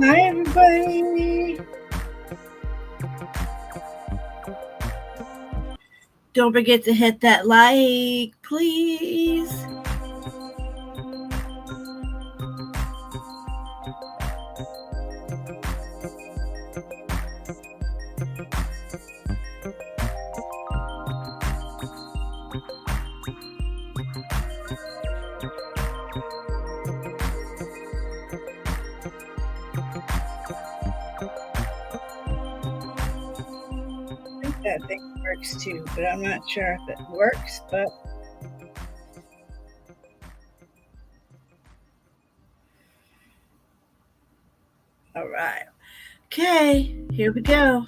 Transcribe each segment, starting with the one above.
Hi, everybody. Don't forget to hit that like, please. That thing works too, but I'm not sure if it works, but all right. Okay, here we go.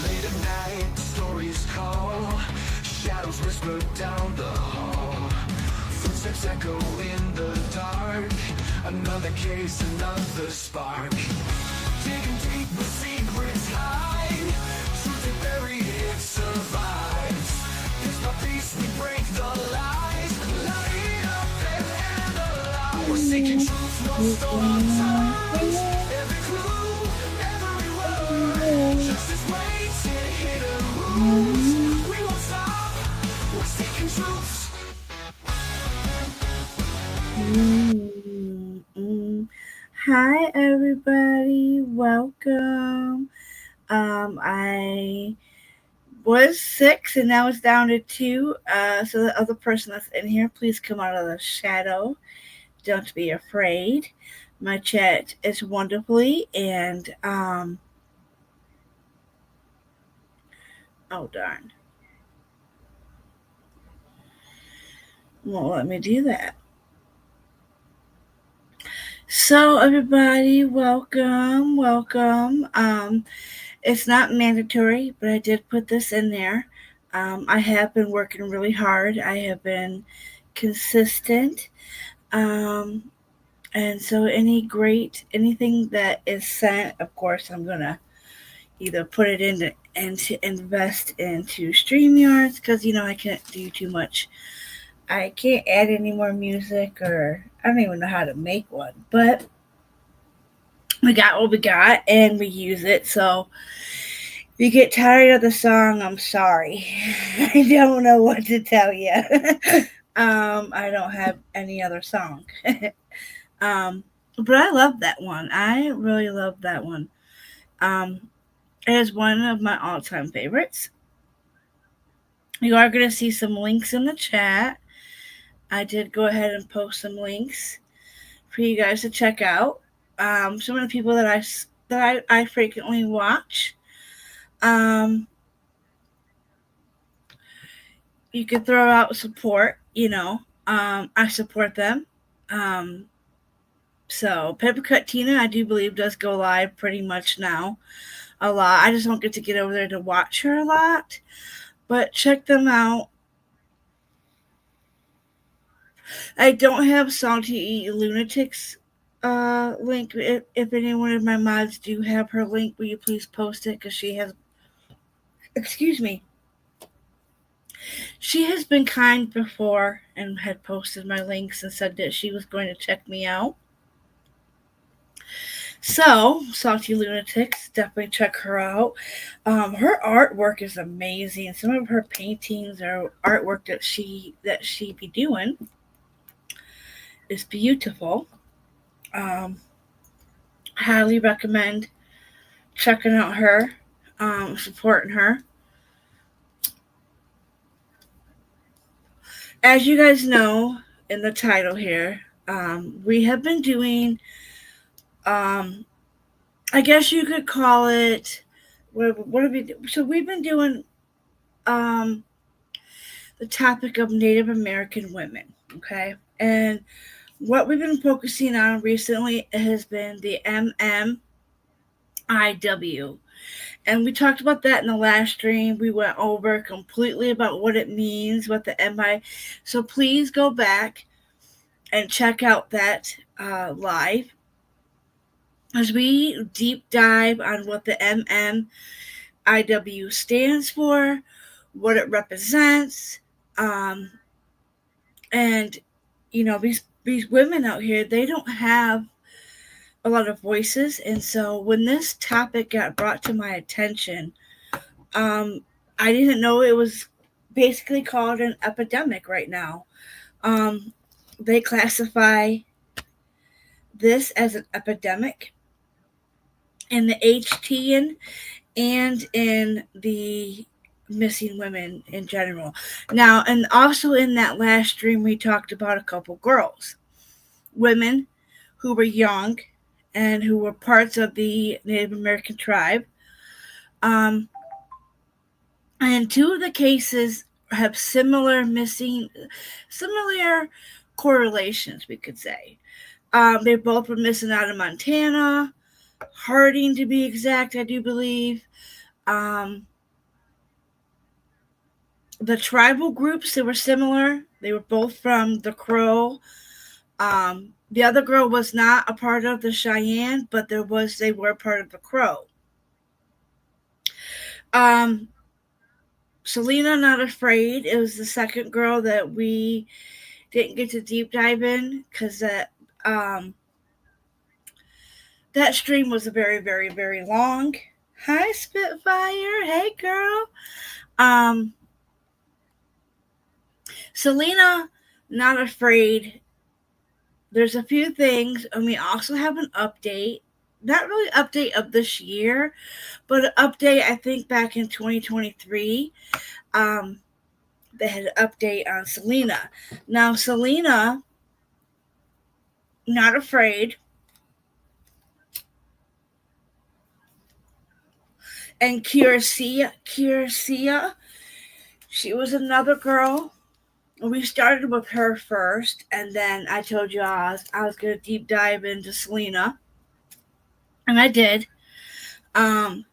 Late at night, stories call, shadows whisper down the hall, footsteps echo in the dark, another case, another spark, digging deep where secrets hide, truth they bury, it survives, piece by piece we break the lies, light up and analyze, we're seeking truth, no stone unturned, every clue, every word, justice waits in hidden wounds, we won't stop, we're seeking truth. Hi, everybody. Welcome. I was 6 and now it's down to 2. So the other person that's in here, please come out of the shadow. Don't be afraid. My chat is wonderfully, and Oh, darn. Won't let me do that. So, everybody, welcome, welcome. It's not mandatory, but I did put this in there. I have been working really hard. I have been consistent. Um, and so, anything that is sent, of course, I'm gonna either put it into and to invest into StreamYards because I can't do too much. I can't add any more music, or I don't even know how to make one. But we got what we got, and we use it. So if you get tired of the song, I'm sorry. I don't know what to tell you. I don't have any other song. um, but I love that one. I really love that one. Um, it is one of my all-time favorites. You are going to see some links in the chat. I did go ahead and post some links for you guys to check out. Some of the people that I frequently watch. Um, you could throw out support. I support them. Um, so Peppercut Tina, I do believe, does go live pretty much now a lot. I just don't get to get over there to watch her a lot, but check them out. I don't have Salty Lunatics link. If any one of my mods do have her link, will you please post it? Because excuse me, she has been kind before and had posted my links and said that she was going to check me out. So, Salty Lunatics, definitely check her out. Her artwork is amazing. Some of her paintings or artwork that she be doing is beautiful. Um, Highly recommend checking out her, supporting her. As you guys know in the title here, we have been doing, um, I guess you could call it, what have we do? So we've been doing um, the topic of Native American women, okay? And what we've been focusing on recently has been the MMIW. And we talked about that in the last stream. We went over completely about what it means, what the MI. So please go back and check out that live as we deep dive on what the MMIW stands for, what it represents, and these women out here, they don't have a lot of voices, and so when this topic got brought to my attention, um, I didn't know it was basically called an epidemic right now. They classify this as an epidemic in the HTN and in the missing women in general. Now, and also in that last stream, we talked about a couple girls, women who were young and who were parts of the Native American tribe. And two of the cases have similar correlations, we could say. They both were missing out of Montana, Harding to be exact, I do believe. The tribal groups, they were similar. They were both from the Crow. The other girl was not a part of the Cheyenne, but they were part of the Crow. Selena Not Afraid, it was the second girl that we didn't get to deep dive in because that stream was very, very, very long. Hi, Spitfire. Hey, girl. Selena Not Afraid, there's a few things, and we also have an update. Not really update of this year, but an update I think back in 2023. They had an update on Selena. Now, Selena Not Afraid And Kiercia, she was another girl. We started with her first, and then I told you I was going to deep dive into Selena, and I did. Um,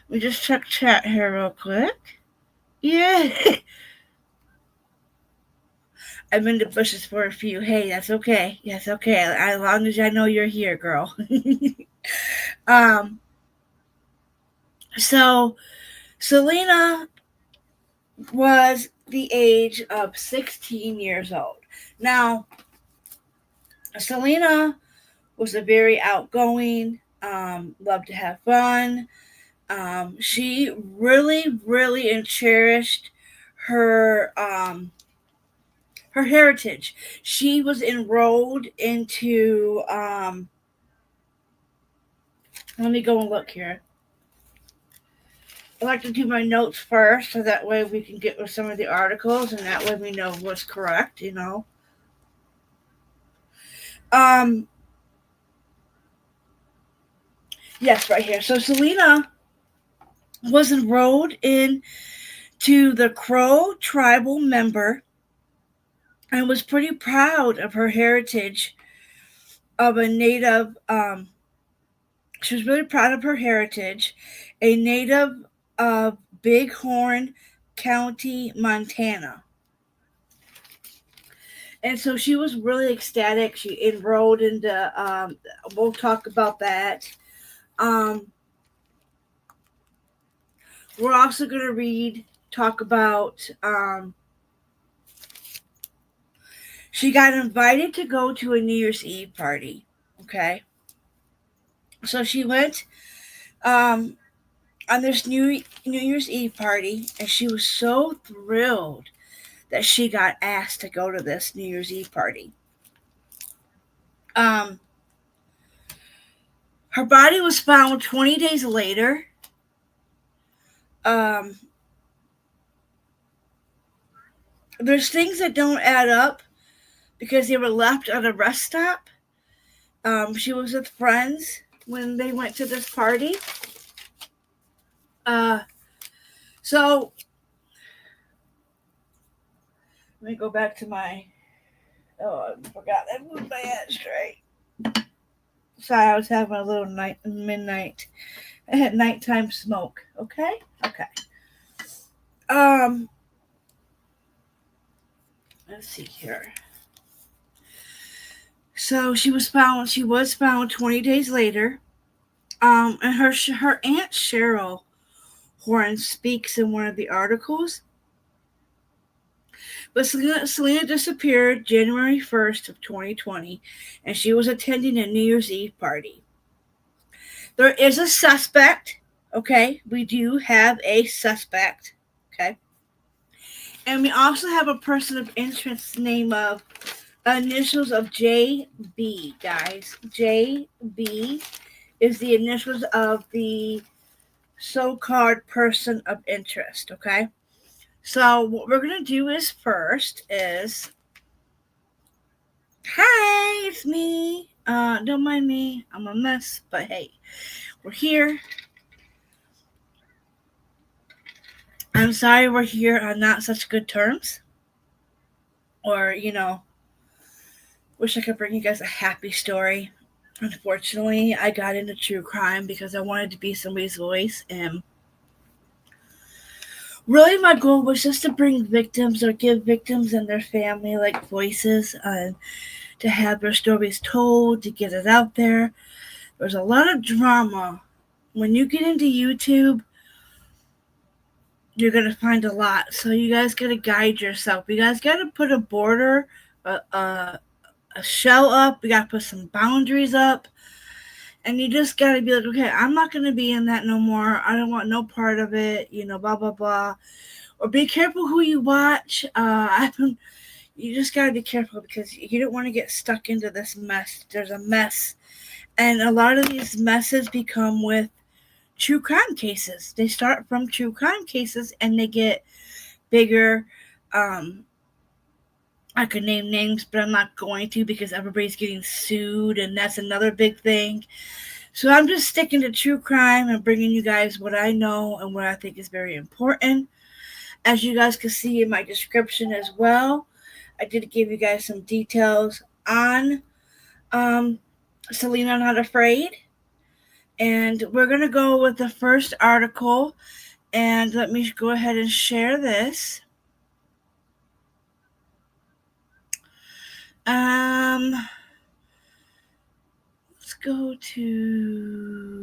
we just check chat here real quick. Yeah. I've been to bushes for a few. Hey, that's okay. That's okay. As long as I know you're here, girl. um, so Selena was the age of 16 years old. Now, Selena was a very outgoing, loved to have fun. She really, really cherished her her heritage. She was enrolled into. Let me go and look here. I like to do my notes first, so that way we can get with some of the articles, and that way we know what's correct. Um, yes, right here. So Selena was enrolled into the Crow tribal member and was pretty proud of her heritage of a native. She was really proud of her heritage, a native of Bighorn County, Montana. And so she was really ecstatic. She enrolled into. We'll talk about that. Um, we're also going to talk about. She got invited to go to a New Year's Eve party. Okay. So she went on this New Year's Eve party, and she was so thrilled that she got asked to go to this New Year's Eve party. Um, her body was found 20 days later. Um, there's things that don't add up because they were left at a rest stop. She was with friends when they went to this party. So let me go back to my. Oh, I forgot I moved my head straight. Sorry, I was having a little midnight. I had nighttime smoke. Okay. Um. Let's see here. So she was found. She was found 20 days later. And her aunt Cheryl Horn speaks in one of the articles. But Selena disappeared January 1st of 2020, and she was attending a New Year's Eve party. There is a suspect. Okay, we do have a suspect. Okay, and we also have a person of interest name of initials of JB. Guys, JB is the initials of the so-called person of interest. Okay, so what we're gonna do is first is hi, it's me. Don't mind me. I'm a mess, but hey, we're here. I'm sorry we're here on not such good terms. Or, wish I could bring you guys a happy story. Unfortunately, I got into true crime because I wanted to be somebody's voice, and really my goal was just to bring victims or give victims and their family like voices and to have their stories told, to get it out there. There's a lot of drama. When you get into YouTube, you're going to find a lot. So you guys got to guide yourself. You guys got to put a border, a shell up. You got to put some boundaries up. And you just got to be like, okay, I'm not going to be in that no more. I don't want no part of it, blah, blah, blah. Or be careful who you watch. You just got to be careful because you don't want to get stuck into this mess. There's a mess. And a lot of these messes become with true crime cases. They start from true crime cases and they get bigger. I could name names, but I'm not going to because everybody's getting sued, and that's another big thing. So I'm just sticking to true crime and bringing you guys what I know and what I think is very important. As you guys can see in my description as well, I did give you guys some details on um, Selena Not Afraid. And we're going to go with the first article. And let me go ahead and share this. Let's go to.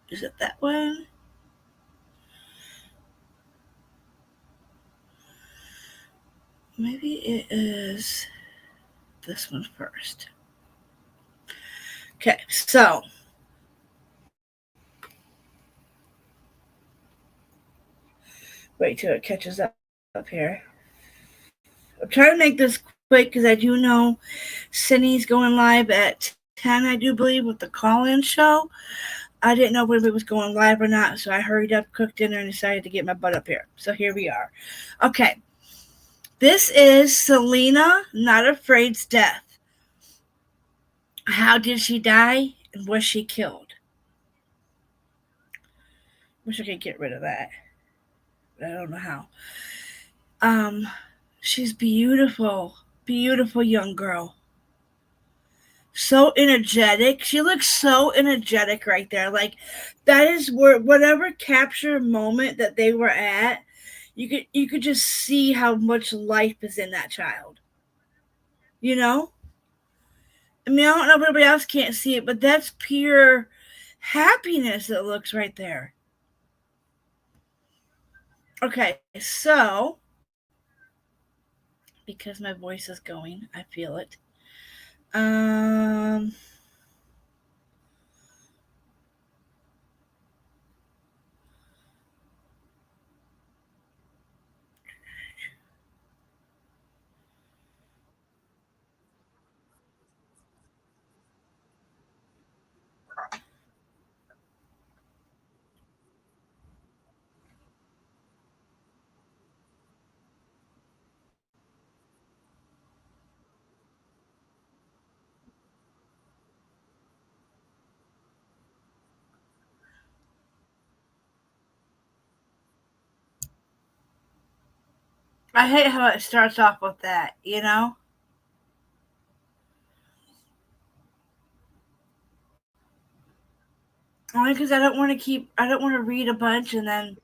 Is it that one? Maybe it is this one first. Okay, so wait till it catches up here. I'm trying to make this quick because I do know Cindy's going live at 10, I do believe, with the call-in show. I didn't know whether it was going live or not, so I hurried up, cooked dinner, and decided to get my butt up here. So here we are. Okay, this is Selena Not Afraid's death. How did she die, and was she killed? Wish I could get rid of that, but I don't know how. Um, she's beautiful, beautiful young girl. So energetic. She looks so energetic right there. Like that is where whatever capture moment that they were at, you could just see how much life is in that child. You know? I mean, I don't know if everybody else can't see it, but that's pure happiness that looks right there. Okay, so because my voice is going, I feel it. Um I hate how it starts off with that, you know? Only because I don't want to read a bunch and then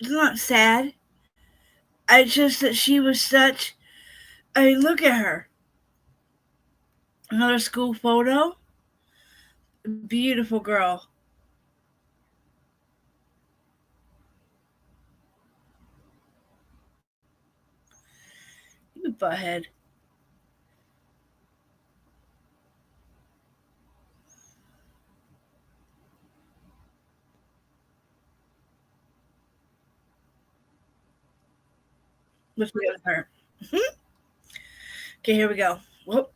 it's not sad. It's just that she was such. I mean, look at her. Another school photo. Beautiful girl. You butthead. Let's go with her. Okay, here we go. Whoop.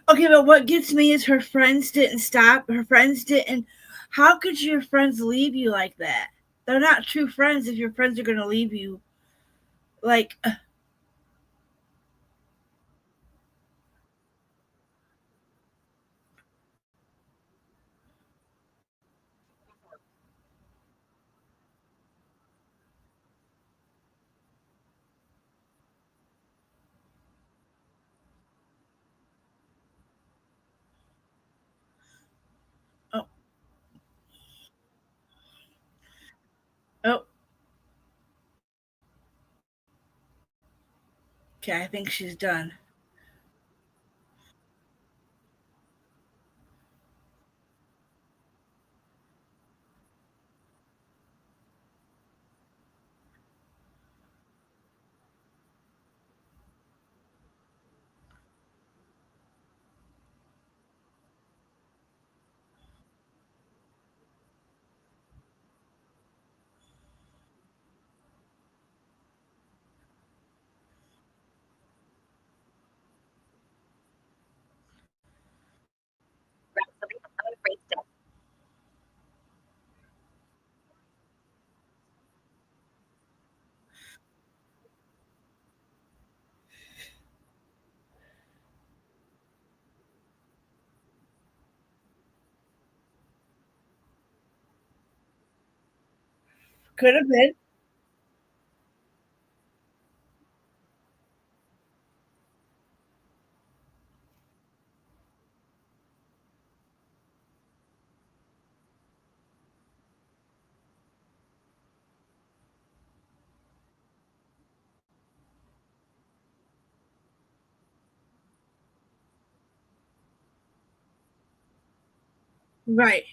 Okay, but what gets me is her friends didn't stop. Her friends didn't. How could your friends leave you like that? They're not true friends if your friends are going to leave you. Like, oh, oh, okay, I think she's done. Could have been. Right.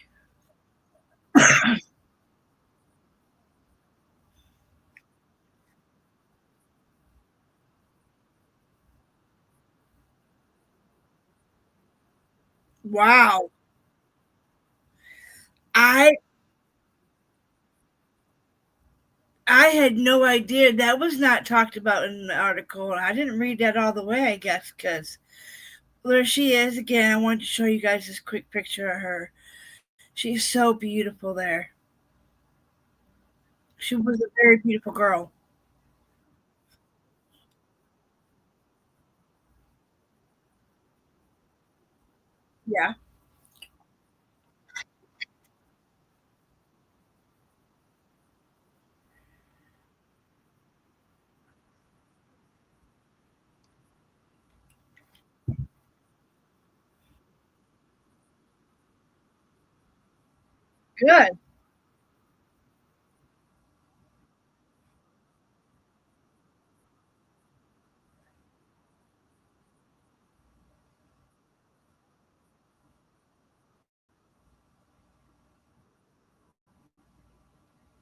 Wow. I I had no idea that was not talked about in the article. I didn't read that all the way, I guess, because there she is again. I wanted to show you guys this quick picture of her. She's so beautiful there. She was a very beautiful girl. Yeah. Good.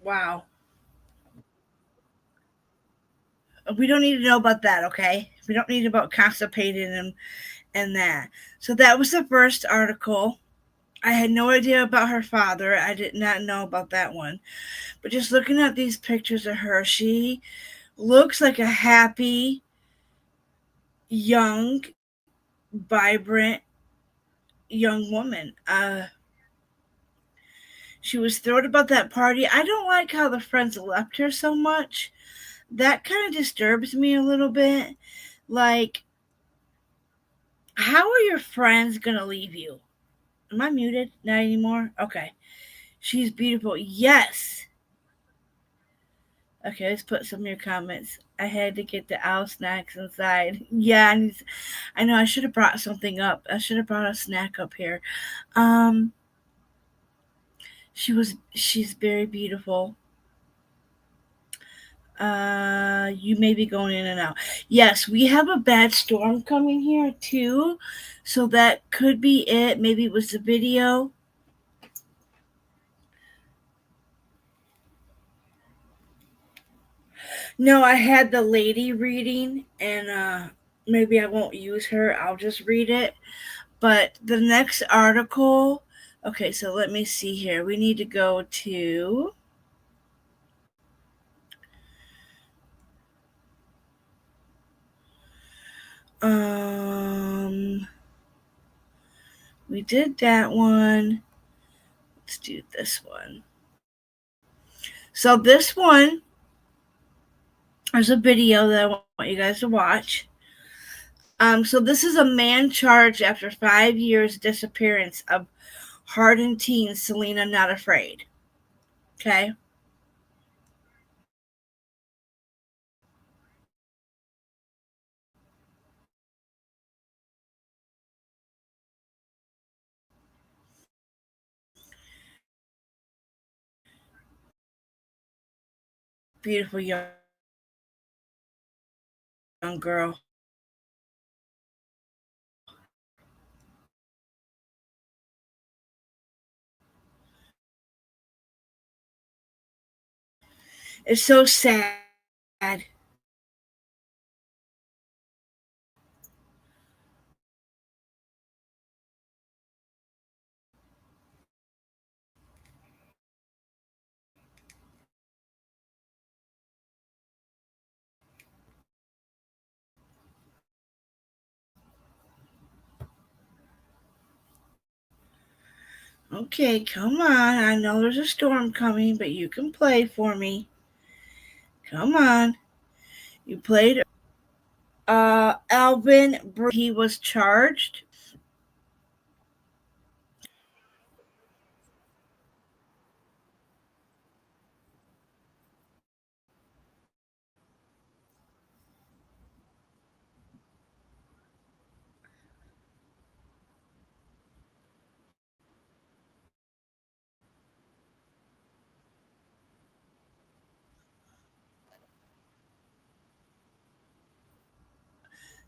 Wow. We don't need to know about that, okay? We don't need about constipated and that. So that was the first article. I had no idea about her father. I did not know about that one. But just looking at these pictures of her, she looks like a happy, young, vibrant young woman. She was thrilled about that party. I don't like how the friends left her so much. That kind of disturbs me a little bit. Like, how are your friends gonna leave you? Am I muted? Not anymore? Okay. She's beautiful. Yes. Okay, let's put some of your comments. I had to get the owl snacks inside. Yeah, I know I should have brought something up. I should have brought a snack up here. Um, she's very beautiful. You may be going in and out. Yes, we have a bad storm coming here too, so that could be it. Maybe it was the video. No, I had the lady reading, and maybe I won't use her. I'll just read it. But the next article, okay, so let me see here. We need to go to um We did that one. Let's do this one. So this one, there's a video that I want you guys to watch. So this is a man charged after 5 years disappearance of hardened teen Selena Not Afraid. Okay. Beautiful young girl. It's so sad. Okay, come on. I know there's a storm coming, but you can play for me. Come on. You played. Alvin, he was charged.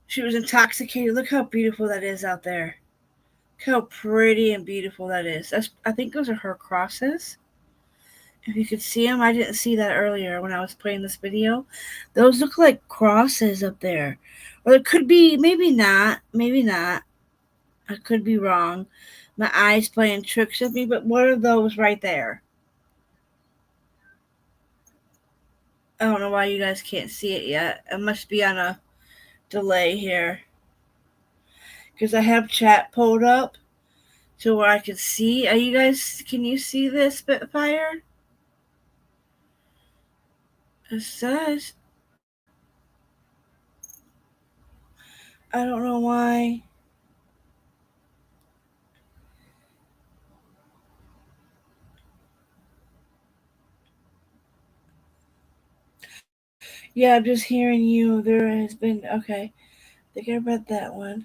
She was intoxicated. Look how beautiful that is out there. Look how pretty and beautiful that is. I think those are her crosses. If you could see them, I didn't see that earlier when I was playing this video. Those look like crosses up there. Or it could be, maybe not. Maybe not. I could be wrong. My eyes playing tricks with me, but what are those right there? I don't know why you guys can't see it yet. It must be on a delay here. Because I have chat pulled up to where I can see. Are you guys, can you see this Spitfire? It says. I don't know why. Yeah, I'm just hearing you. There has been. Okay. I think I read that one.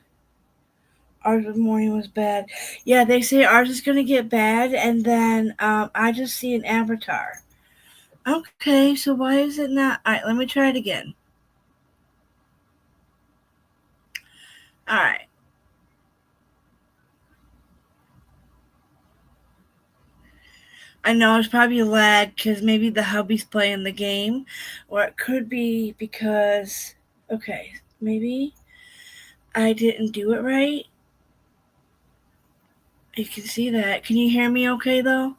Ours this morning was bad. Yeah, they say ours is going to get bad, and then I just see an avatar. Okay, so why is it not? All right, let me try it again. All right. I know it's probably a lag because maybe the hubby's playing the game, or it could be because. Okay, maybe I didn't do it right. You can see that. Can you hear me okay though?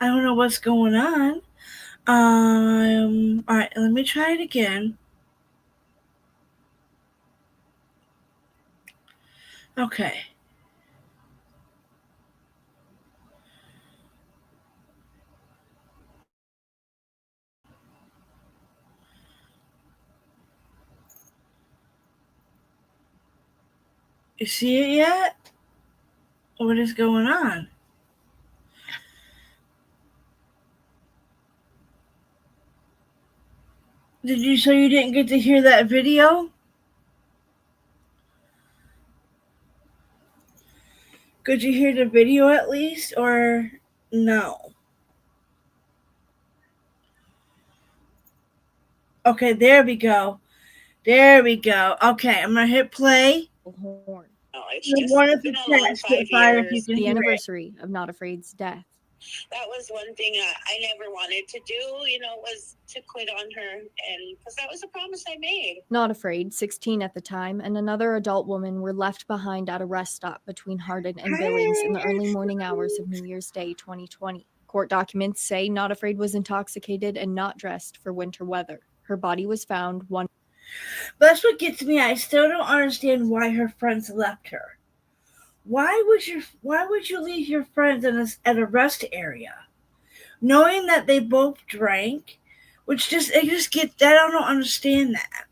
I don't know what's going on. All right, let me try it again. Okay. You see it yet? What is going on? Did you so you didn't get to hear that video? Could you hear the video at least or no? Okay, there we go. There we go. Okay, I'm gonna hit play. Horn. No, it's just been a long 5 years. If you can The hear anniversary of Not Afraid's death. That was one thing I never wanted to do, was to quit on her, and because that was a promise I made. Not Afraid, 16 at the time, and another adult woman were left behind at a rest stop between Hardin and Billings in the early morning hours of New Year's Day 2020. Court documents say Not Afraid was intoxicated and not dressed for winter weather. Her body was found one. But that's what gets me. I still don't understand why her friends left her. why would you leave your friends at a rest area, knowing that they both drank? Which just I just get that I don't understand that.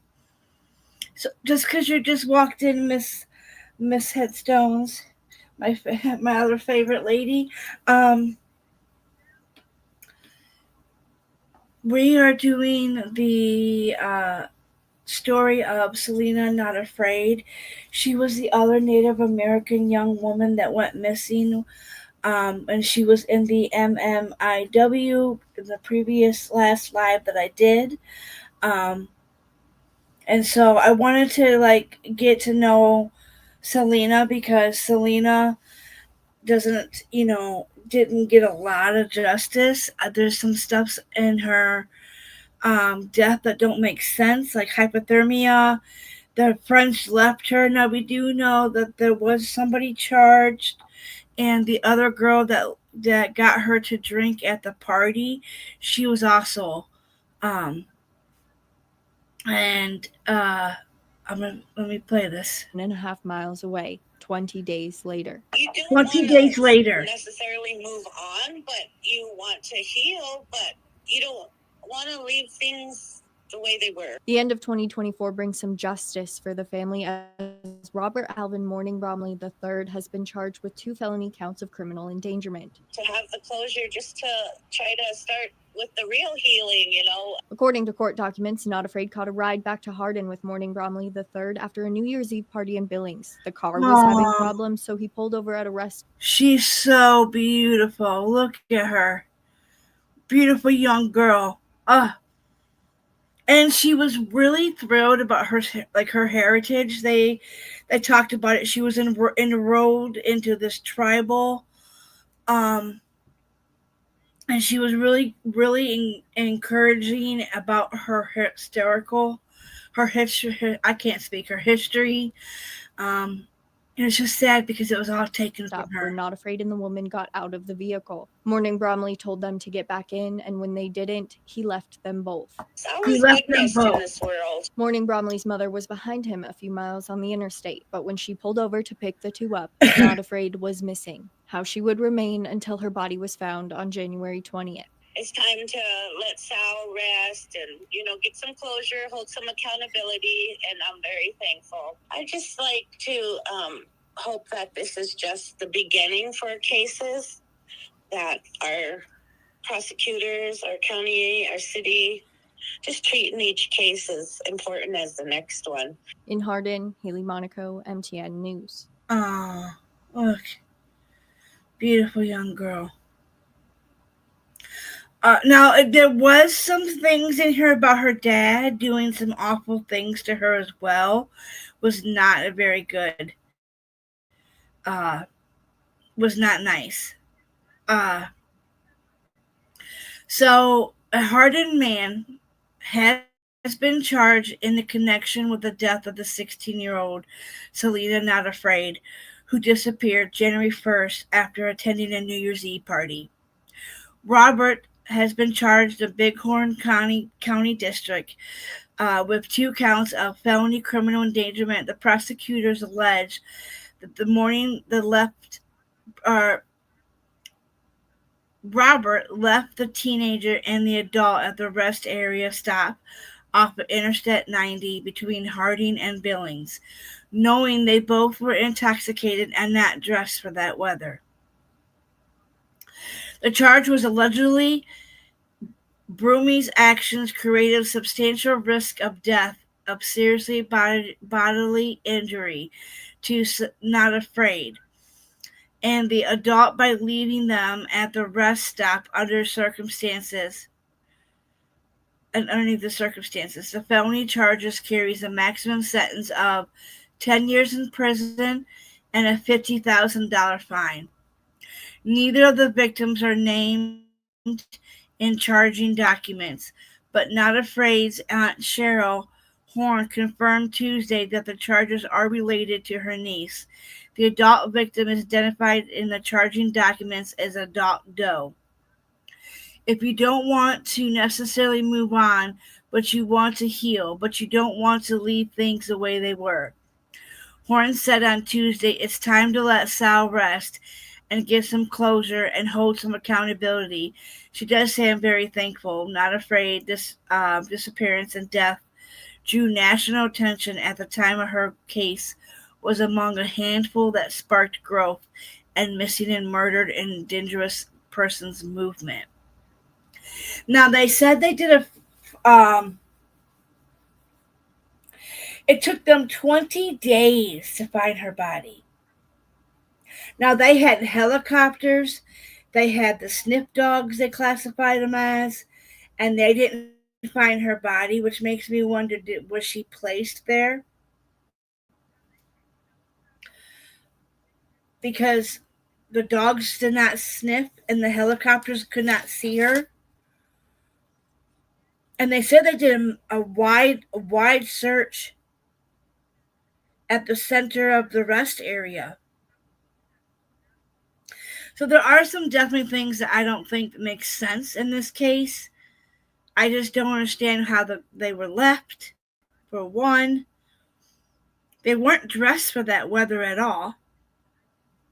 So just because you just walked in, Miss Headstones, my other favorite lady, um, we are doing the story of Selena Not Afraid. She was the other Native American young woman that went missing, and she was in the MMIW, the previous last live that I did. Um, and so I wanted to like get to know Selena because Selena doesn't, didn't get a lot of justice. There's some stuff in her death that don't make sense, like hypothermia. The French left her. Now we do know that there was somebody charged, and the other girl that got her to drink at the party, she was also, um, and let me play this. 1.5 miles away, 20 days later. You don't 20 days later. necessarily move on, but you want to heal, but you don't want to leave things the way they were. The end of 2024 brings some justice for the family as Robert Alvin Morning Bromley III has been charged with 2 felony counts of criminal endangerment. To have the closure, just to try to start with the real healing, According to court documents, Not Afraid caught a ride back to Hardin with Morning Bromley III after a New Year's Eve party in Billings. The car was having problems, so he pulled over at a rest. She's so beautiful. Look at her. Beautiful young girl. And she was really thrilled about her heritage. They talked about it. She was enrolled into this tribal, and she was really encouraging about her history. I can't speak her history. And it's just sad because it was all taken from her. Were Not Afraid and the woman got out of the vehicle. Morning Bromley told them to get back in, and when they didn't, he left them both. He left them both. In this world. Morning Bromley's mother was behind him a few miles on the interstate, but when she pulled over to pick the two up, Not Afraid was missing. How she would remain until her body was found on January 20th. It's time to let Sal rest and, get some closure, hold some accountability, and I'm very thankful. I just like to hope that this is just the beginning for cases, that our prosecutors, our county, our city, just treating each case as important as the next one. In Hardin, Haley Monaco, MTN News. Look. Beautiful young girl. Now, there was some things in here about her dad doing some awful things to her as well. Was not very good. Was not nice. So, a hardened man has been charged in the connection with the death of the 16-year-old Selena Not Afraid, who disappeared January 1st after attending a New Year's Eve party. Robert has been charged in Bighorn County District with 2 counts of felony criminal endangerment. The prosecutors allege that the morning Robert left the teenager and the adult at the rest area stop off of Interstate 90 between Harding and Billings, knowing they both were intoxicated and not dressed for that weather. The charge was allegedly Brumey's actions created a substantial risk of death of seriously bodily injury to Not Afraid and the adult by leaving them at the rest stop underneath the circumstances. The felony charges carries a maximum sentence of 10 years in prison and a $50,000 fine. Neither of the victims are named in charging documents, but Not Afraid's Aunt Cheryl Horn confirmed Tuesday that the charges are related to her niece. The adult victim is identified in the charging documents as Adult Doe. If you don't want to necessarily move on, but you want to heal, but you don't want to leave things the way they were. Horn said on Tuesday, "It's time to let Sal rest and give some closure and hold some accountability." She does say, "I'm very thankful, not afraid. This disappearance and death drew national attention at the time of her case was among a handful that sparked growth and missing and murdered indigenous persons movement." Now they said they did it took them 20 days to find her body. Now they had helicopters, they had the sniff dogs they classified them as, and they didn't find her body, which makes me wonder, was she placed there? Because the dogs did not sniff and the helicopters could not see her. And they said they did a wide search at the center of the rest area. So there are some definitely things that I don't think make sense in this case. I just don't understand how they were left. For one, they weren't dressed for that weather at all.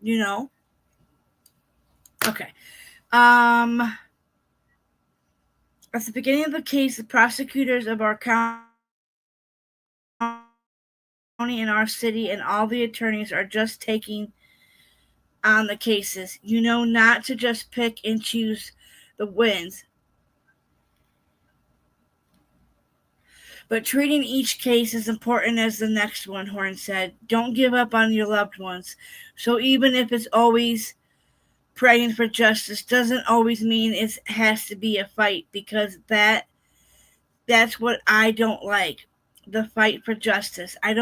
You know. Okay. Um. At the beginning of the case, the prosecutors of our county and our city and all the attorneys are just taking on the cases. Not to just pick and choose the wins. But treating each case as important as the next one, Horn said. Don't give up on your loved ones. So even if it's always praying for justice doesn't always mean it has to be a fight, because that's what I don't like. The fight for justice. The I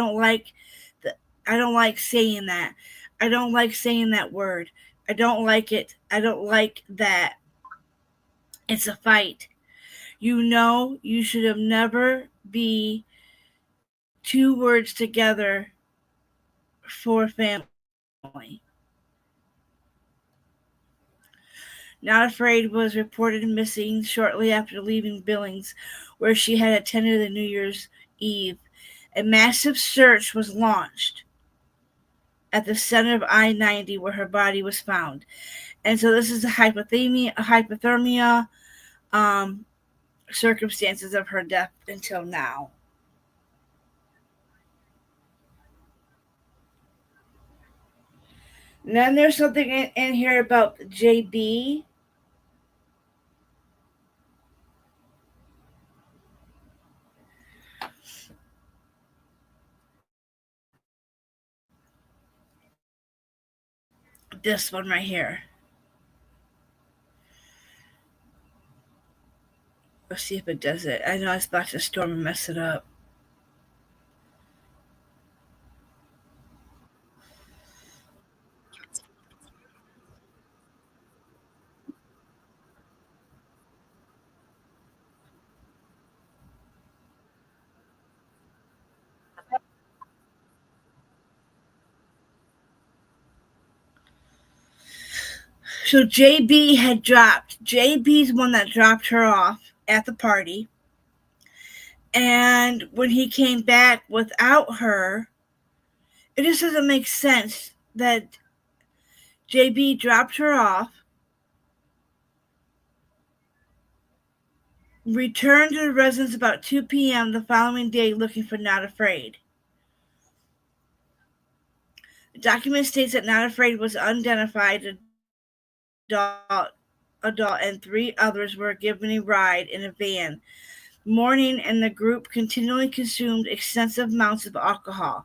don't like saying that. I don't like saying that word. I don't like it. I don't like that. It's a fight. You should have never be two words together for family. Not Afraid was reported missing shortly after leaving Billings, where she had attended the New Year's Eve. A massive search was launched at the center of I-90 where her body was found. And so this is the hypothermia circumstances of her death until now. And then there's something in here about JB. This one right here. Let's see if it does it. I know it's about to storm and mess it up. So JB's one that dropped her off at the party. And when he came back without her, it just doesn't make sense that JB dropped her off, returned to the residence about 2 p.m. the following day looking for Not Afraid. The document states that Not Afraid was unidentified adult and 3 others were given a ride in a van. Morning, and the group continually consumed extensive amounts of alcohol.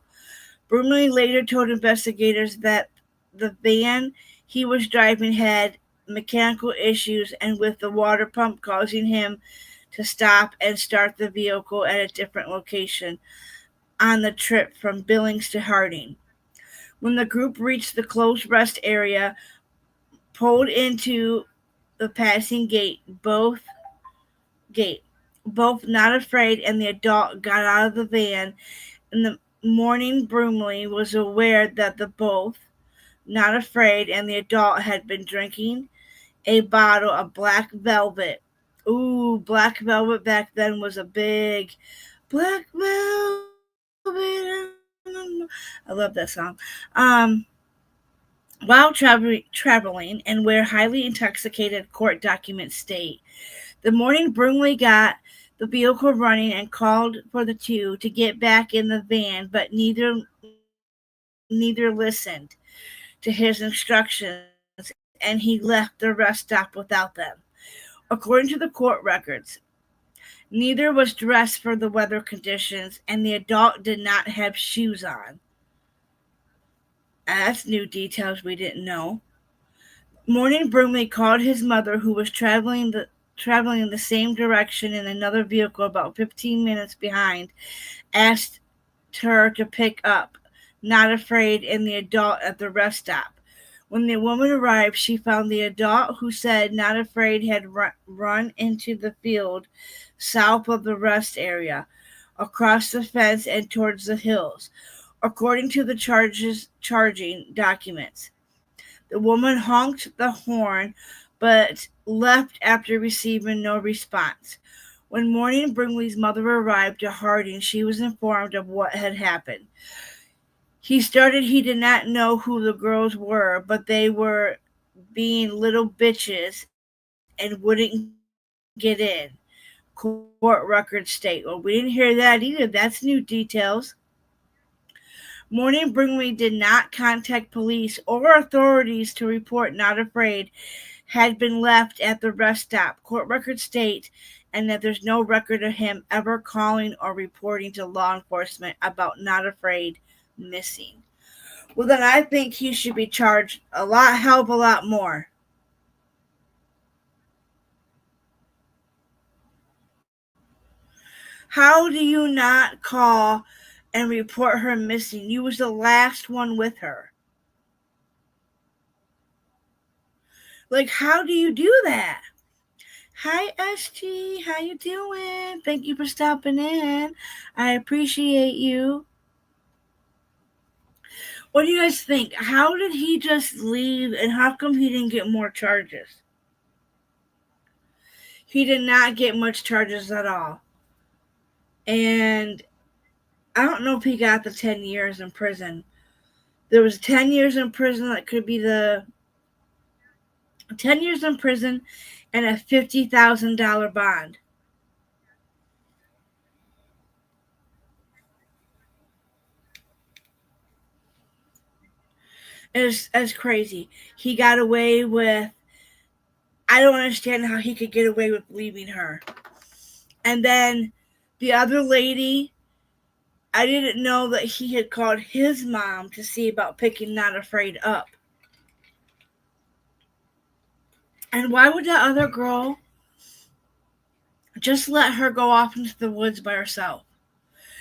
Brumley later told investigators that the van he was driving had mechanical issues, and with the water pump causing him to stop and start the vehicle at a different location on the trip from Billings to Harding. When the group reached the closed rest area, pulled into the passing gate, both Not Afraid and the adult got out of the van. In the morning, Brumley was aware that the both Not Afraid and the adult had been drinking a bottle of black velvet. Ooh, black velvet back then was a big black velvet. I love that song. Um, while traveling, and where highly intoxicated court documents state, the morning Brumley got the vehicle running and called for the two to get back in the van, but neither listened to his instructions, and he left the rest stop without them. According to the court records, neither was dressed for the weather conditions, and the adult did not have shoes on. That's new details we didn't know. Morning Brumley called his mother, who was traveling in the same direction in another vehicle about 15 minutes behind, asked her to pick up Not Afraid and the adult at the rest stop. When the woman arrived, she found the adult, who said Not Afraid had run into the field south of the rest area, across the fence and towards the hills. According to the charging documents, the woman honked the horn but left after receiving no response. When morning Bringley's mother arrived to Harding, she was informed of what had happened. He did not know who the girls were, but they were being little bitches and wouldn't get in. Court records state. Well, we didn't hear that either. That's new details. Morning Bringley did not contact police or authorities to report Not Afraid had been left at the rest stop. Court records state, and that there's no record of him ever calling or reporting to law enforcement about Not Afraid missing. Well, then I think he should be charged hell of a lot more. How do you not call and report her missing? You was the last one with her. Like, how do you do that? Hi, SG. How you doing? Thank you for stopping in. I appreciate you. What do you guys think? How did he just leave, and how come he didn't get more charges? He did not get much charges at all. And I don't know if he got the 10 years in prison. There was 10 years in prison that could be the 10 years in prison and a $50,000 bond. It's crazy. He got away with. I don't understand how he could get away with leaving her. And then the other lady, I didn't know that he had called his mom to see about picking Not Afraid up. And why would that other girl just let her go off into the woods by herself?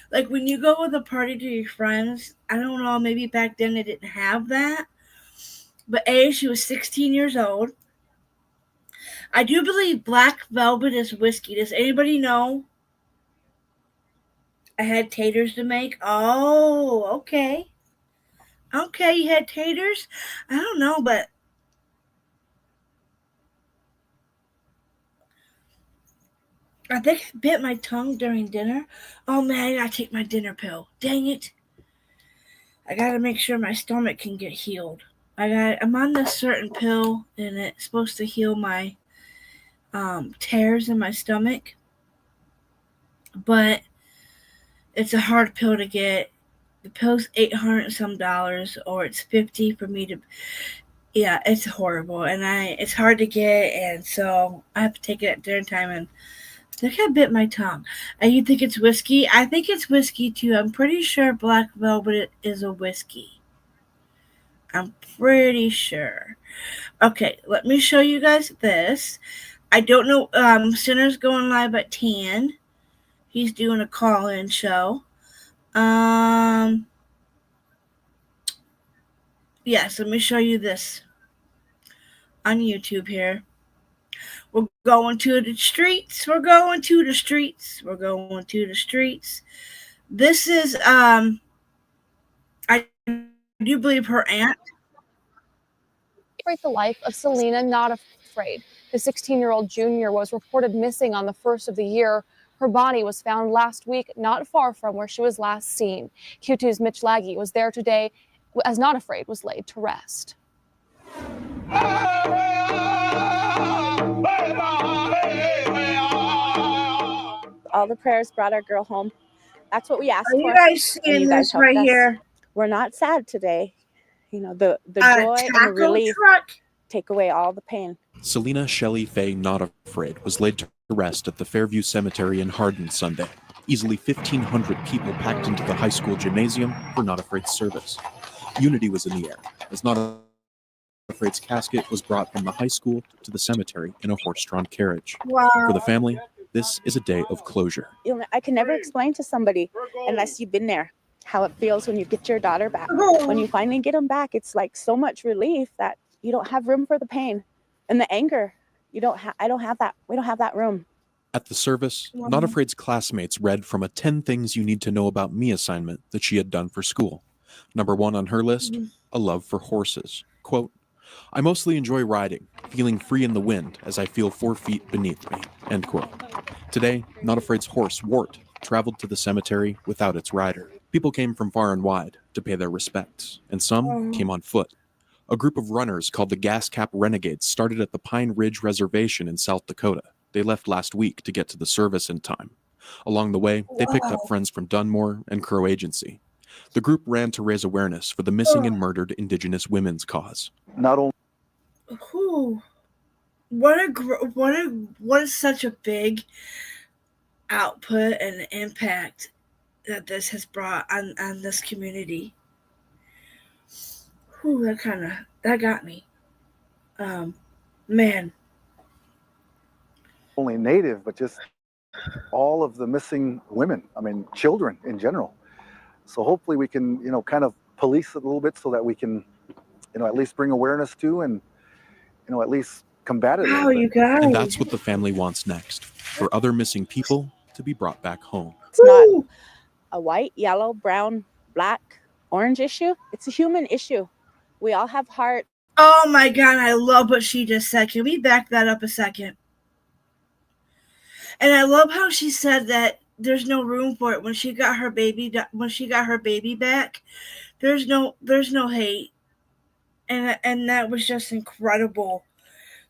Like, when you go with a party to your friends, I don't know, maybe back then they didn't have that. But she was 16 years old. I do believe Black Velvet is whiskey. Does anybody know? I had taters to make. Oh, okay. Okay, you had taters? I don't know, but I think I bit my tongue during dinner. Oh man, I gotta take my dinner pill. Dang it. I gotta make sure my stomach can get healed. I'm on this certain pill, and it's supposed to heal my tears in my stomach. But it's a hard pill to get. The pill's $800 and some dollars, or it's $50 for me to. Yeah, it's horrible, and it's hard to get, and so I have to take it at dinner time. And I think I bit my tongue. And you think it's whiskey? I think it's whiskey too. I'm pretty sure Black Velvet is a whiskey. I'm pretty sure. Okay, let me show you guys this. I don't know. Sinner's going live at 10. He's doing a call-in show. Yes, let me show you this on YouTube here. We're going to the streets. We're going to the streets. We're going to the streets. This is I do believe her aunt. The life of Selena Not Afraid. The 16-year-old junior was reported missing on the first of the year. Her body was found last week not far from where she was last seen. Q2's Mitch Laggy was there today as Not Afraid was laid to rest. All the prayers brought our girl home. That's what we asked for. Are you guys seeing this right here? We're not sad today. You know, the joy and the relief take away all the pain. Selena Shelley Faye Not Afraid was laid to rest at the Fairview Cemetery in Hardin Sunday. Easily 1,500 people packed into the high school gymnasium for Not Afraid's service. Unity was in the air, as Not Afraid's casket was brought from the high school to the cemetery in a horse-drawn carriage. Wow. For the family, this is a day of closure. I can never explain to somebody unless you've been there how it feels when you get your daughter back. When you finally get them back, it's like so much relief that you don't have room for the pain and the anger. I don't have that. We don't have that room. At the service, Not Afraid's classmates read from a 10 Things You Need to Know About Me assignment that she had done for school. Number 1 on her list, a love for horses. Quote, I mostly enjoy riding, feeling free in the wind as I feel 4 feet beneath me. End quote. Today, Not Afraid's horse, Wart, traveled to the cemetery without its rider. People came from far and wide to pay their respects, and some came on foot. A group of runners called the Gas Cap Renegades started at the Pine Ridge Reservation in South Dakota. They left last week to get to the service in time. Along the way, they picked up friends from Dunmore and Crow Agency. The group ran to raise awareness for the missing and murdered Indigenous women's cause. Not only what is such a big output and impact that this has brought on this community. That got me. Man. Only Native, but just all of the missing women. I mean, children in general. So hopefully we can, kind of police it a little bit so that we can, at least bring awareness to and, at least combat it. Wow, you guys. And that's what the family wants next, for other missing people to be brought back home. It's not a white, yellow, brown, black, orange issue. It's a human issue. We all have heart. Oh my God, I love what she just said. Can we back that up a second? And I love how she said that there's no room for it when she got her baby back. There's no hate. And that was just incredible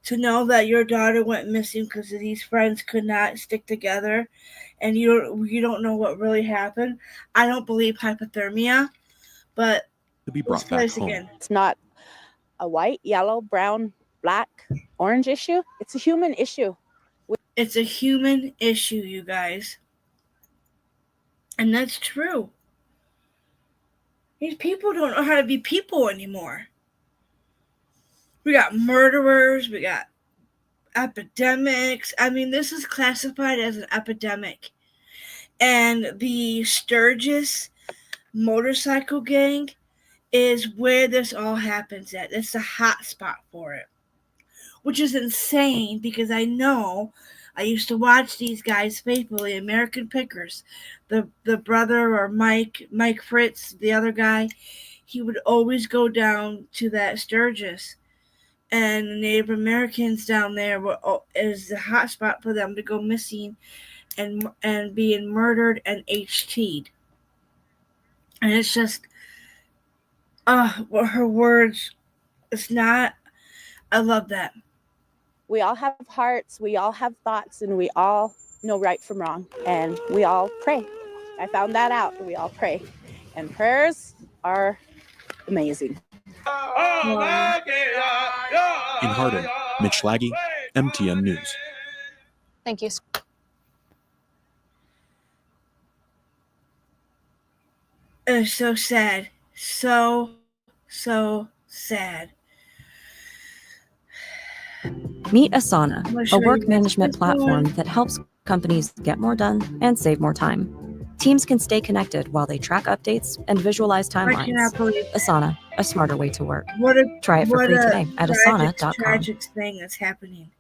to know that your daughter went missing because these friends could not stick together, and you don't know what really happened. I don't believe hypothermia, but to be brought back home. Again. It's not a white, yellow, brown, black, orange issue. It's a human issue. It's a human issue, you guys. And that's true. These people don't know how to be people anymore. We got murderers. We got epidemics. I mean, this is classified as an epidemic. And the Sturgis motorcycle gang is where this all happens at. It's a hot spot for it. Which is insane because I used to watch these guys faithfully, American Pickers. The brother or Mike Fritz, the other guy, he would always go down to that Sturgis. And the Native Americans down there is the hot spot for them to go missing and being murdered and HT'd. And it's just, her words, it's not, I love that. We all have hearts, we all have thoughts, and we all know right from wrong. And we all pray. I found that out. We all pray. And prayers are amazing. In Hardin, Mitch Laggy, MTN News. Thank you. It's so sad. So sad. Meet Asana, a work management platform that helps companies get more done and save more time. Teams can stay connected while they track updates and visualize timelines. Asana, a smarter way to work. Try it for free today at asana.com. Tragic thing that's happening.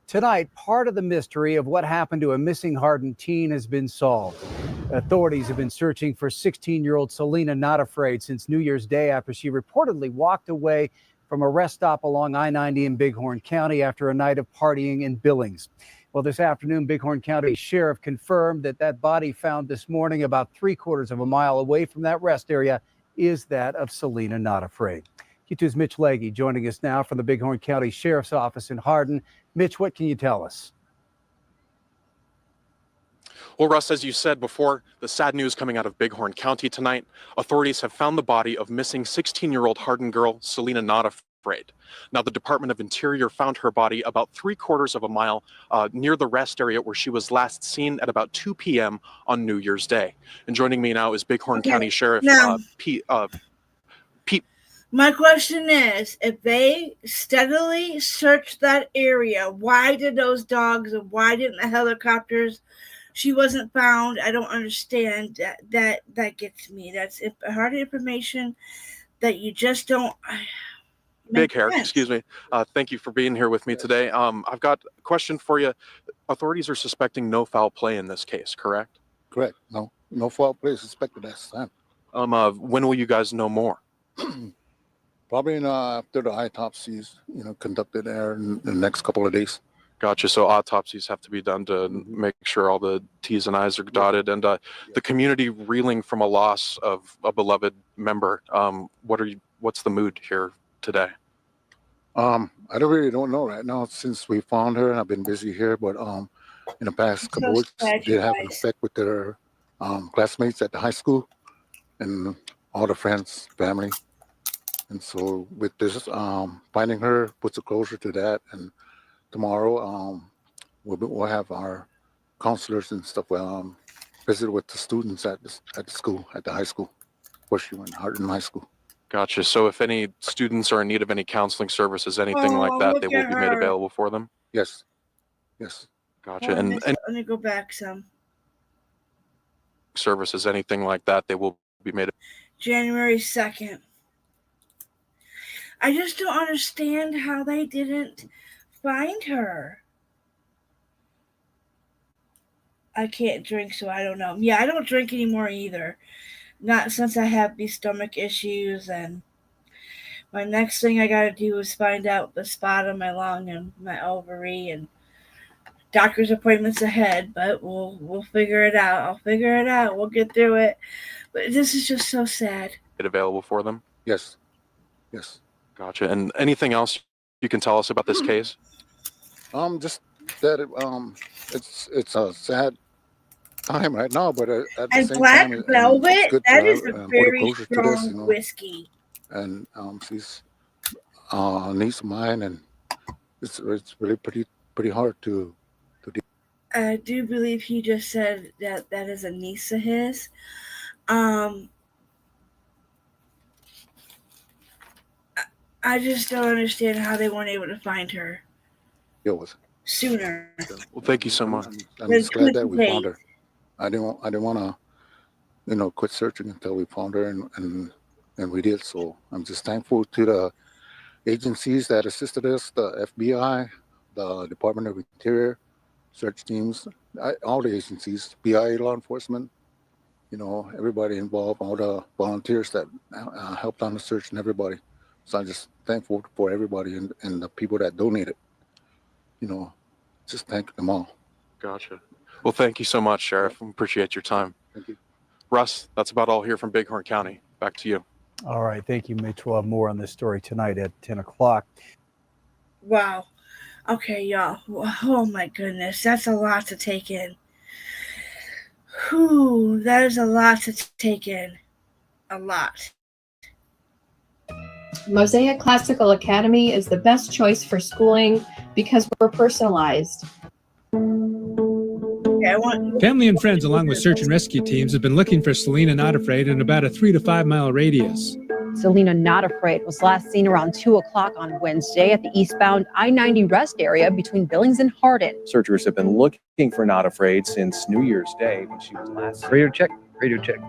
Tonight, part of the mystery of what happened to a missing Hardin teen has been solved. Authorities have been searching for 16-year-old Selena Not Afraid since New Year's Day after she reportedly walked away from a rest stop along I-90 in Bighorn County after a night of partying in Billings. Well, this afternoon, Bighorn County Sheriff confirmed that that body found this morning about 3/4 of a mile away from that rest area is that of Selena Not Afraid. Q2's Mitch Legge joining us now from the Bighorn County Sheriff's Office in Hardin. Mitch, what can you tell us? Well, Russ, as you said before, the sad news coming out of Bighorn County tonight, authorities have found the body of missing 16-year-old Hardin girl, Selena Not Afraid. Now, the Department of Interior found her body about 3/4 of a mile near the rest area where she was last seen at about 2 p.m. on New Year's Day. And joining me now is Bighorn County Sheriff Pete. My question is, if they steadily searched that area, why did those dogs and why didn't the helicopters? She wasn't found. I don't understand. That gets me. That's hard information that you just don't. Big hair, excuse me. Thank you for being here with me today. I've got a question for you. Authorities are suspecting no foul play in this case, correct? Correct. No foul play is suspected at this time. When will you guys know more? Probably after the autopsies, conducted there in the next couple of days. Gotcha. So autopsies have to be done to make sure all the T's and I's are dotted, and the community reeling from a loss of a beloved member. What's the mood here today? I really don't know right now since we found her, and I've been busy here. But in the past couple weeks, did have an effect with their classmates at the high school and all the friends, family. And so with this, finding her puts a closure to that. And tomorrow, we'll have our counselors and stuff visit with the students at the school, at the high school, where she went, Hardin High School. Gotcha. So if any students are in need of any counseling services, anything like that, they will be made available for them? Yes. Gotcha. And let me go back some. Services, anything like that, they will be made. January 2nd. I just don't understand how they didn't find her. I can't drink, so I don't know. Yeah, I don't drink anymore either. Not since I have these stomach issues, and my next thing I gotta do is find out the spot on my lung and my ovary, and doctor's appointments ahead, but we'll figure it out. I'll figure it out. We'll get through it. But this is just so sad. Available for them? Yes. Gotcha. And anything else you can tell us about this case? Just that it's a sad time right now, but at the same Black time, Velvet, that is a very strong whiskey. And she's a niece of mine, and it's really pretty hard to do. I do believe he just said that is a niece of his. I just don't understand how they weren't able to find her sooner. Well, thank you so much. I'm just glad that we found her. I didn't want to, quit searching until we found her, and we did. So I'm just thankful to the agencies that assisted us, the FBI, the Department of Interior, search teams, all the agencies, BIA law enforcement, everybody involved, all the volunteers that helped on the search, and everybody. So I'm just thankful for everybody and the people that donated. Just thank them all. Gotcha. Well, thank you so much, Sheriff. Appreciate your time. Thank you. Russ, that's about all here from Bighorn County. Back to you. All right. Thank you, Mitch. We'll have more on this story tonight at 10 o'clock. Wow. Okay, y'all. Oh, my goodness. That's a lot to take in. Whew, that is a lot to take in. A lot. Mosaic Classical Academy is the best choice for schooling because we're personalized. Family and friends, along with search and rescue teams, have been looking for Selena Not Afraid in about a 3 to 5 mile radius. Selena Not Afraid was last seen around 2 o'clock on Wednesday at the eastbound I-90 rest area between Billings and Hardin. Searchers have been looking for Not Afraid since New Year's Day when she was last seen. Radio check.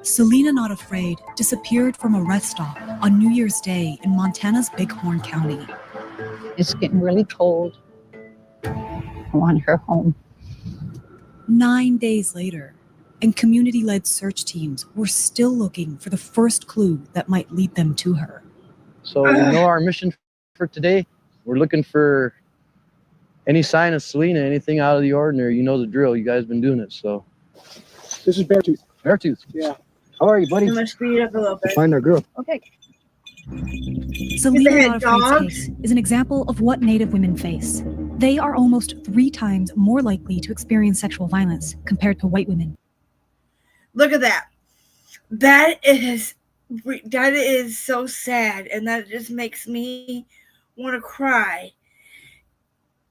Selena Not Afraid disappeared from a rest stop on New Year's Day in Montana's Bighorn County. It's getting really cold. I want her home. 9 days later, and community-led search teams were still looking for the first clue that might lead them to her. So our mission for today, we're looking for any sign of Selena, anything out of the ordinary, you know the drill. You guys been doing it, so. This is Beartooth. Beartooth. Yeah. How are you, buddy? I'm gonna speed up a little bit. Find our girl. Okay. Selena Not Afraid's case is an example of what Native women face. They are almost 3 times more likely to experience sexual violence compared to white women. Look at that. That is so sad, and that just makes me want to cry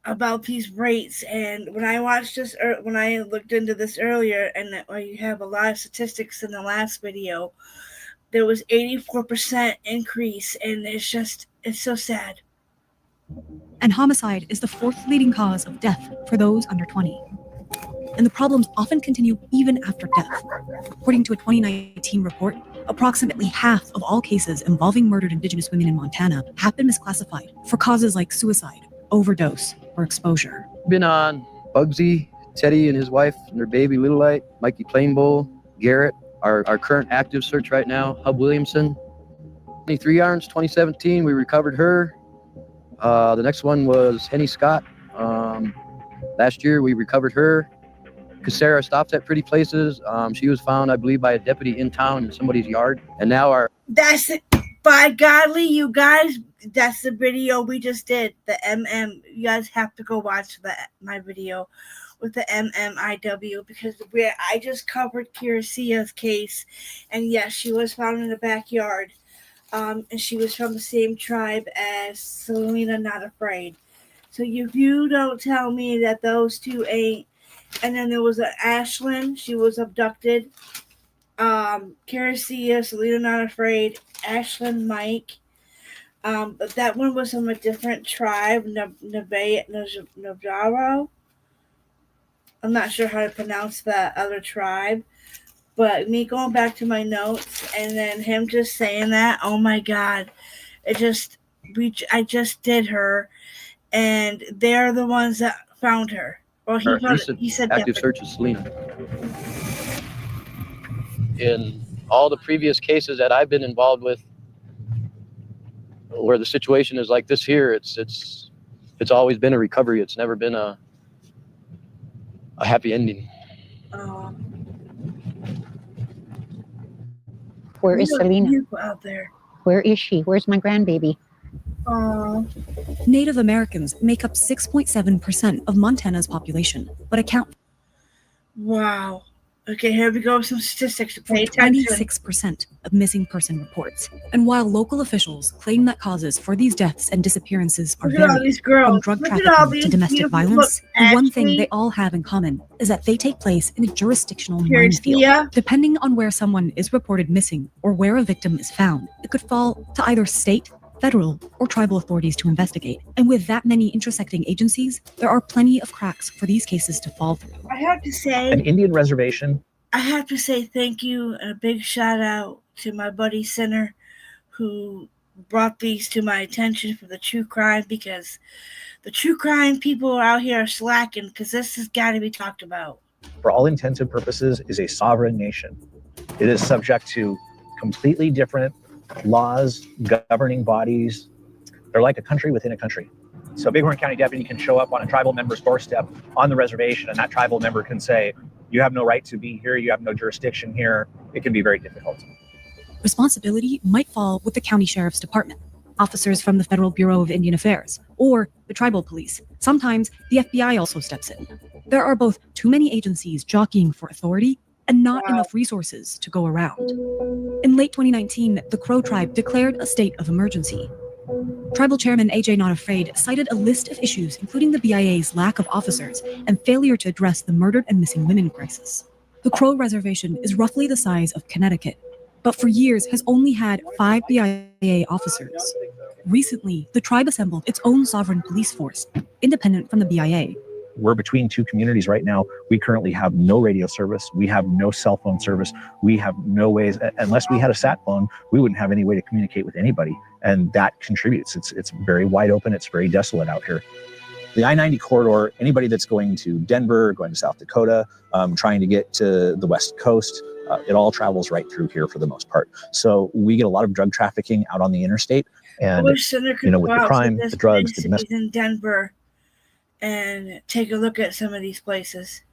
about these rates. And when I watched this, when I looked into this earlier, and you have a lot of statistics in the last video, there was 84% increase, and it's so sad. And homicide is the 4th leading cause of death for those under 20. And the problems often continue even after death. According to a 2019 report, approximately half of all cases involving murdered Indigenous women in Montana have been misclassified for causes like suicide, overdose, or exposure. Been on Bugsy, Teddy and his wife and their baby Little Light, Mikey Plainbowl, Garrett, our current active search right now, Hub Williamson. 23 Arms, 2017, we recovered her. The next one was Henny Scott. Last year we recovered her. Sarah stops at Pretty Places. She was found, I believe, by a deputy in town in somebody's yard. And now That's it. By godly, you guys, that's the video we just did. The you guys have to go watch my video with the MMIW, because I just covered Kirasia's case, and yes, she was found in the backyard, and she was from the same tribe as Selena Not Afraid. So if you don't tell me that those two ain't. And then there was Ashlyn, she was abducted. Karasia, Selena Not Afraid, Ashlyn, Mike. But that one was from a different tribe, Navajaro. I'm not sure how to pronounce that other tribe. But me going back to my notes and then him just saying that, oh my God. I just did her, and they're the ones that found her. Well, he said active search of Selena. In all the previous cases that I've been involved with, where the situation is like this here, it's always been a recovery. It's never been a happy ending. Where is Selena? Out there. Where is she? Where's my grandbaby? Native Americans make up 6.7% of Montana's population, but account. Wow. Okay, here we go with some statistics to pay attention. 26% of missing person reports. And while local officials claim that causes for these deaths and disappearances are varied, from drug trafficking to domestic violence, the one thing they all have in common is that they take place in a jurisdictional minefield. Depending on where someone is reported missing or where a victim is found, it could fall to either state, federal, or tribal authorities to investigate. And with that many intersecting agencies, there are plenty of cracks for these cases to fall through. I have to say, An Indian reservation. I have to say thank you and a big shout out to my buddy Sinner, who brought these to my attention for the true crime, because the true crime people out here are slacking, because this has got to be talked about. For all intents and purposes, is a sovereign nation. It is subject to completely different laws, governing bodies. They're like a country within a country. So a Bighorn County deputy can show up on a tribal member's doorstep on the reservation, and that tribal member can say, you have no right to be here, you have no jurisdiction here. It can be very difficult. Responsibility might fall with the county sheriff's department, officers from the Federal Bureau of Indian Affairs, or the tribal police. Sometimes the FBI also steps in. There are both too many agencies jockeying for authority and not enough resources to go around. In late 2019, the Crow tribe declared a state of emergency. Tribal Chairman AJ Not Afraid cited a list of issues, including the BIA's lack of officers and failure to address the murdered and missing women crisis. The Crow Reservation is roughly the size of Connecticut, but for years has only had 5 BIA officers. Recently, the tribe assembled its own sovereign police force, independent from the BIA. We're between two communities right now. We currently have no radio service. We have no cell phone service. We have no ways, unless we had a sat phone, we wouldn't have any way to communicate with anybody. And that contributes. It's very wide open. It's very desolate out here. The I-90 corridor, anybody that's going to Denver, going to South Dakota, trying to get to the West Coast, it all travels right through here for the most part. So we get a lot of drug trafficking out on the interstate. And, with the crime, the drugs, the domestic. In Denver. and take a look at some of these places.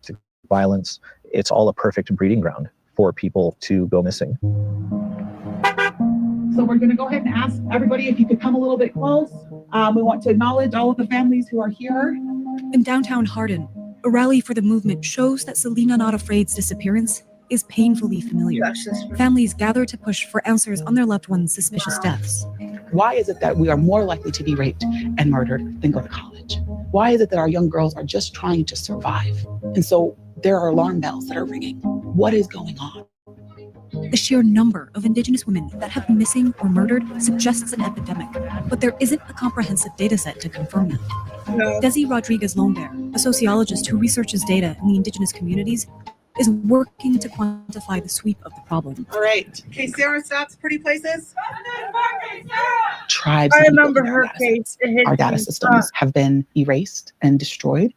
Violence, it's all a perfect breeding ground for people to go missing. So we're going to go ahead and ask everybody if you could come a little bit close. We want to acknowledge all of the families who are here. In downtown Hardin, a rally for the movement shows that Selena Not Afraid's disappearance is painfully familiar. Families gather to push for answers on their loved ones' suspicious deaths. Why is it that we are more likely to be raped and murdered than go to college? Why is it that our young girls are just trying to survive? And so there are alarm bells that are ringing. What is going on? The sheer number of Indigenous women that have been missing or murdered suggests an epidemic, but there isn't a comprehensive data set to confirm that. No. Desi Rodriguez-Lombert, a sociologist who researches data in the Indigenous communities, is working to quantify the sweep of the problem. All right. Okay, Sarah stops pretty places. Tribes. I remember her case. Our data systems have been erased and destroyed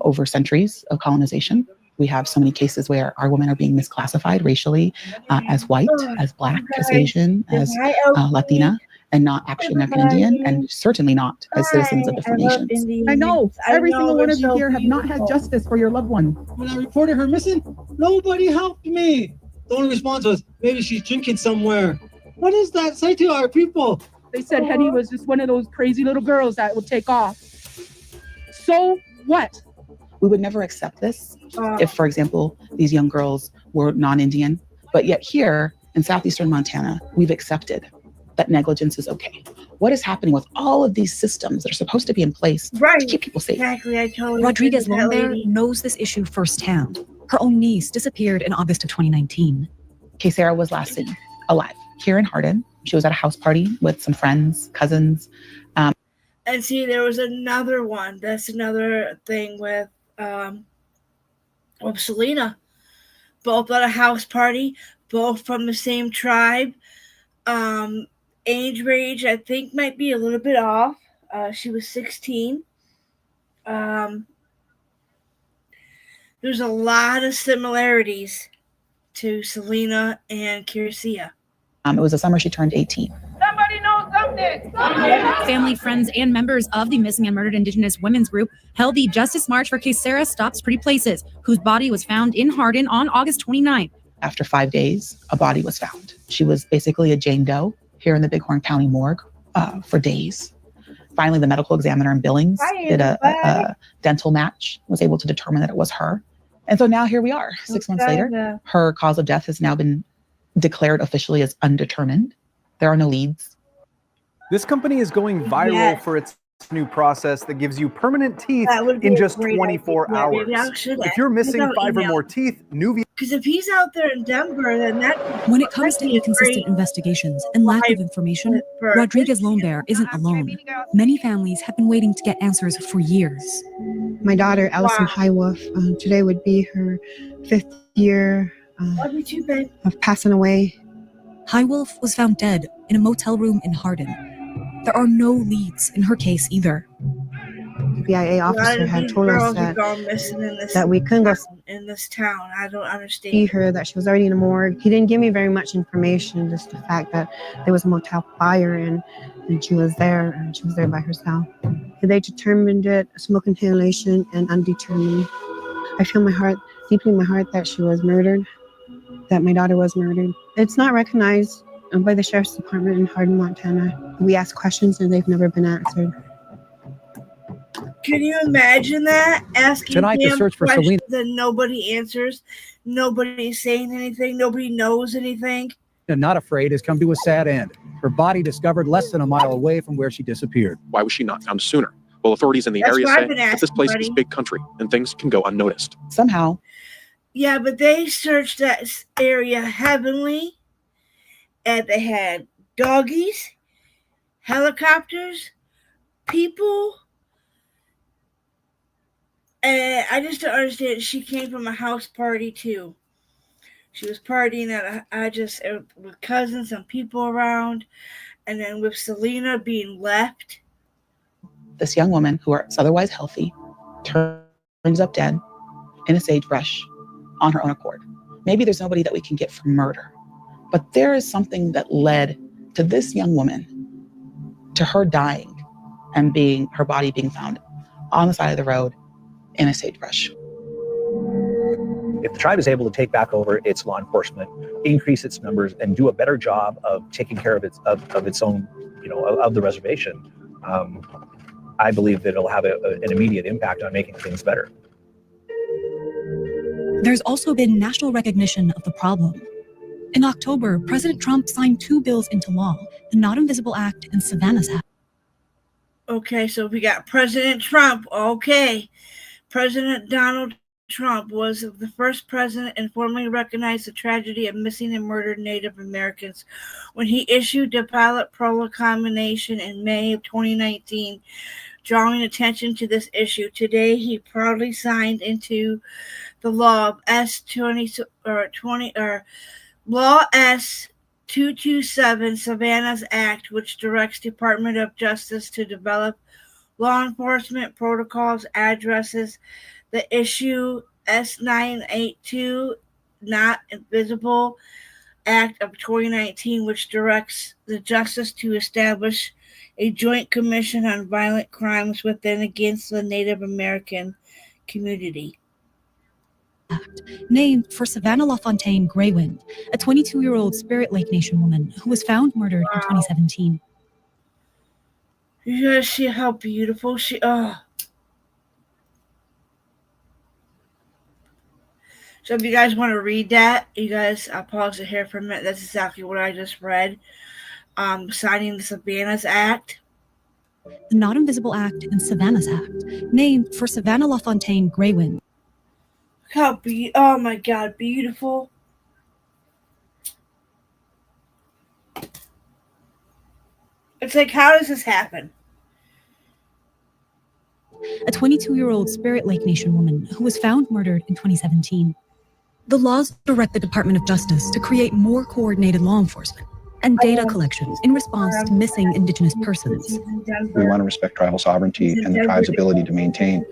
over centuries of colonization. We have so many cases where our women are being misclassified racially as white, as Black, as Asian, as Latina, and not actually American Indian, and certainly not as citizens of different nations. I know. Every single one of you here have not had justice for your loved one. When I reported her missing, nobody helped me. The only response was, maybe she's drinking somewhere. What does that say to our people? They said Hetty was just one of those crazy little girls that would take off. So what? We would never accept this if, for example, these young girls were non-Indian. But yet here in southeastern Montana, we've accepted that negligence is okay. What is happening with all of these systems that are supposed to be in place to keep people safe? Exactly, I totally Rodriguez-Lombert knows this issue firsthand. Her own niece disappeared in August of 2019. Sarah was last seen alive here in Hardin. She was at a house party with some friends, cousins. And see, there was another one. That's another thing with Selena. Both at a house party, both from the same tribe. Age range, I think, might be a little bit off. She was 16. There's a lot of similarities to Selena and Kirsia. It was the summer she turned 18. Somebody knows something. Family, friends, and members of the Missing and Murdered Indigenous Women's Group held the Justice March for Sarah Stops Pretty Places, whose body was found in Hardin on August 29th. After 5 days, a body was found. She was basically a Jane Doe here in the Bighorn County morgue for days. Finally, the medical examiner in Billings did a dental match, was able to determine that it was her. And so now here we are, 6 months later. Her cause of death has now been declared officially as undetermined. There are no leads. This company is going viral for its new process that gives you permanent teeth in just 24 hours. If you're missing 5 or more teeth, because if he's out there in Denver, then that... When it comes to inconsistent investigations and lack of information, Rodriguez-Lombert isn't alone. Many families have been waiting to get answers for years. My daughter, Allison Highwolf, today would be her 5th year of passing away. Highwolf was found dead in a motel room in Hardin. There are no leads in her case either. The BIA officer had told us that we couldn't go in this town. I don't understand. See her, that she was already in the morgue. He didn't give me very much information, just the fact that there was a motel fire and she was there, and she was there by herself. They determined it, smoke inhalation and undetermined. I feel deeply in my heart that she was murdered, that my daughter was murdered. It's not recognized by the Sheriff's Department in Hardin, Montana. We ask questions and they've never been answered. Can you imagine that? Asking tonight the search for Selena. Then nobody answers. Nobody's saying anything. Nobody knows anything. Not Afraid has come to a sad end. Her body discovered less than a mile away from where she disappeared. Why was she not found sooner? Well, authorities in the area say that this place is big country and things can go unnoticed. Somehow. Yeah, but they searched that area heavily. And they had doggies, helicopters, people. And I just don't understand. She came from a house party too. She was partying at with cousins and people around. And then with Selena being left. This young woman who is otherwise healthy turns up dead in a sagebrush on her own accord. Maybe there's nobody that we can get for murder. But there is something that led to this young woman, to her dying and her body being found on the side of the road in a sagebrush. If the tribe is able to take back over its law enforcement, increase its numbers, and do a better job of taking care of its own, of the reservation, I believe that it'll have an immediate impact on making things better. There's also been national recognition of the problem. In October, President Trump signed 2 bills into law, the Not Invisible Act and Savannah's Act. Okay, so we got President Trump. Okay. President Donald Trump was the first president and formally recognized the tragedy of missing and murdered Native Americans when he issued the ballot proclamation in May of 2019, drawing attention to this issue. Today, he proudly signed into the law of Law S-227, Savannah's Act, which directs Department of Justice to develop law enforcement protocols, addresses the issue S-982, Not Invisible Act of 2019, which directs the justice to establish a joint commission on violent crimes within against the Native American community. Named for Savannah LaFontaine Graywind, a 22-year-old Spirit Lake Nation woman who was found murdered in 2017. You guys see how beautiful she is. So if you guys want to read that, you guys, I'll pause it here for a minute. That's exactly what I just read. Signing the Savannah's Act. The Not Invisible Act and Savannah's Act, named for Savannah LaFontaine Graywind. How oh my God, beautiful. It's like, how does this happen? A 22-year-old Spirit Lake Nation woman who was found murdered in 2017. The laws direct the Department of Justice to create more coordinated law enforcement and data collection in response to missing Indigenous persons. We want to respect tribal sovereignty and the tribe's ability to maintain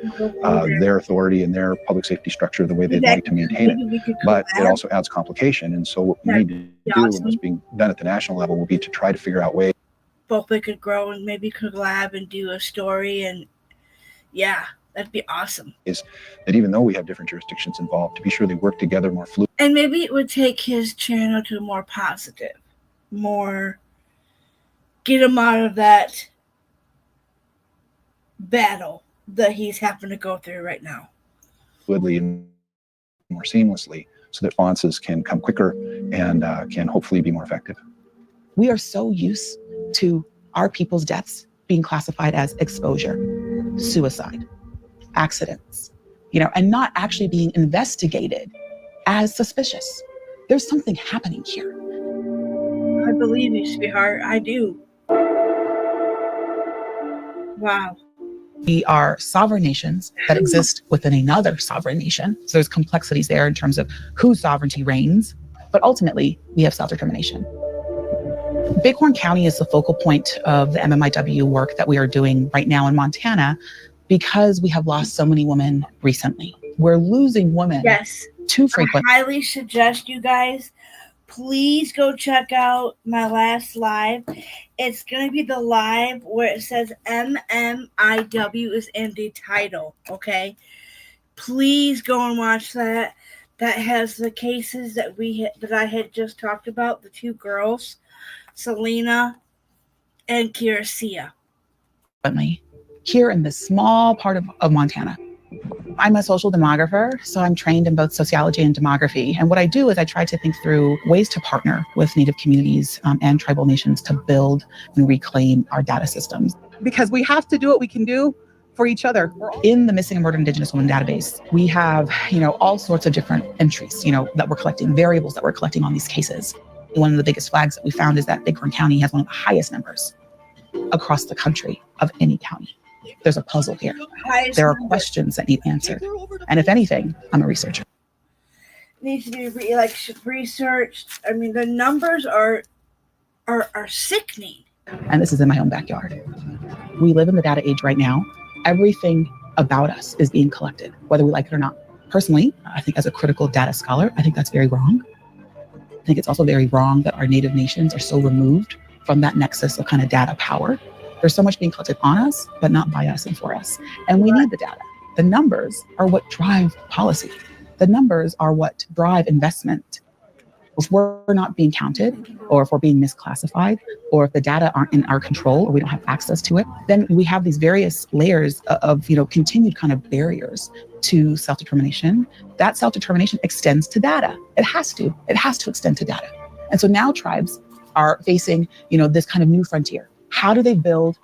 their authority and their public safety structure the way they'd like to maintain it. But it also adds complication. And so what we need to do, and what's being done at the national level, will be to try to figure out ways. Both they could grow and maybe collab and do a story, and yeah, that'd be awesome. Is that even though we have different jurisdictions involved, to be sure they work together more fluidly. And maybe it would take his channel to a more positive, more get him out of that battle that he's having to go through right now. Fluidly and more seamlessly, so that responses can come quicker and can hopefully be more effective. We are so used to our people's deaths being classified as exposure, suicide, accidents, and not actually being investigated as suspicious. There's something happening here. I believe you, sweetheart. I do. Wow. We are sovereign nations that exist within another sovereign nation. So there's complexities there in terms of whose sovereignty reigns, but ultimately we have self-determination. Bighorn County is the focal point of the MMIW work that we are doing right now in Montana because we have lost so many women recently. We're losing women too frequently. I highly suggest you guys, please go check out my last live. It's going to be the live where it says MMIW is in the title, okay? Please go and watch that. That has the cases that I had just talked about, the 2 girls, Selena and Kirasia. Here in this small part of Montana. I'm a social demographer, so I'm trained in both sociology and demography. And what I do is I try to think through ways to partner with Native communities and tribal nations to build and reclaim our data systems. Because we have to do what we can do for each other. In the Missing and Murdered Indigenous Women database, we have, all sorts of different entries, that we're collecting, variables that we're collecting on these cases. One of the biggest flags that we found is that Bighorn County has one of the highest numbers across the country of any county. There's a puzzle here. There are questions that need answered. And if anything, I'm a researcher. Needs to be researched. I mean, the numbers are sickening. And this is in my own backyard. We live in the data age right now. Everything about us is being collected, whether we like it or not. Personally, I think as a critical data scholar, I think that's very wrong. I think it's also very wrong that our Native nations are so removed from that nexus of kind of data power. There's so much being collected on us, but not by us and for us. And we need the data. The numbers are what drive policy. The numbers are what drive investment. If we're not being counted, or if we're being misclassified, or if the data aren't in our control, or we don't have access to it, then we have these various layers of continued kind of barriers to self-determination. That self-determination extends to data. It has to extend to data. And so now tribes are facing, this kind of new frontier. How do they build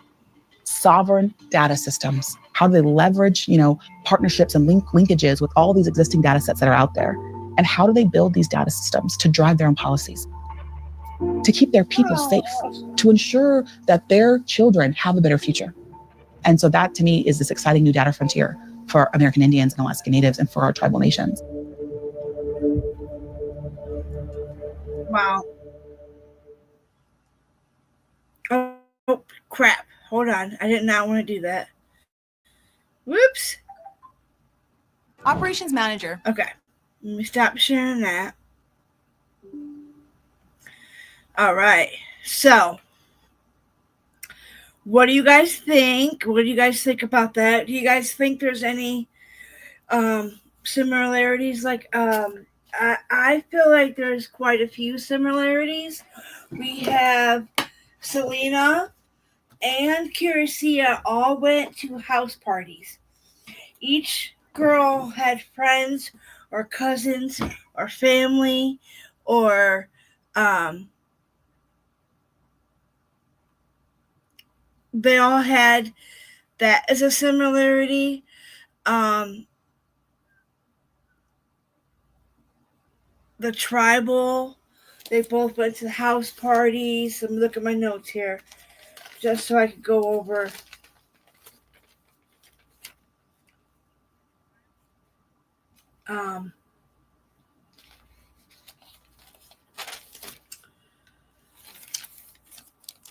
sovereign data systems? How do they leverage, partnerships and linkages with all these existing data sets that are out there? And how do they build these data systems to drive their own policies, to keep their people safe, to ensure that their children have a better future? And so that, to me, is this exciting new data frontier for American Indians and Alaska Natives and for our tribal nations. Wow. Oh, crap. Hold on. I did not want to do that. Whoops. Operations manager. Okay. Let me stop sharing that. All right. So, what do you guys think? What do you guys think about that? Do you guys think there's any similarities? I feel like there's quite a few similarities. We have Selena and Kirasia all went to house parties. Each girl had friends or cousins or family or they all had that as a similarity. The tribal, they both went to house parties. Let me look at my notes here just so I could go over.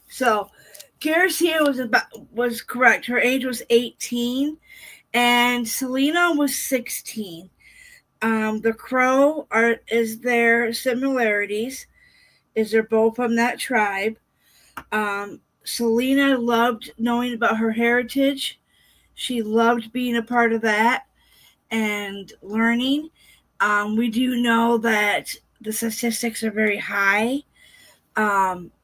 So Kirasia was correct. Her age was 18 and Selena was 16. The Crow is their similarities, is they're both from that tribe. Selena loved knowing about her heritage. She loved being a part of that and learning. We do know that the statistics are very high.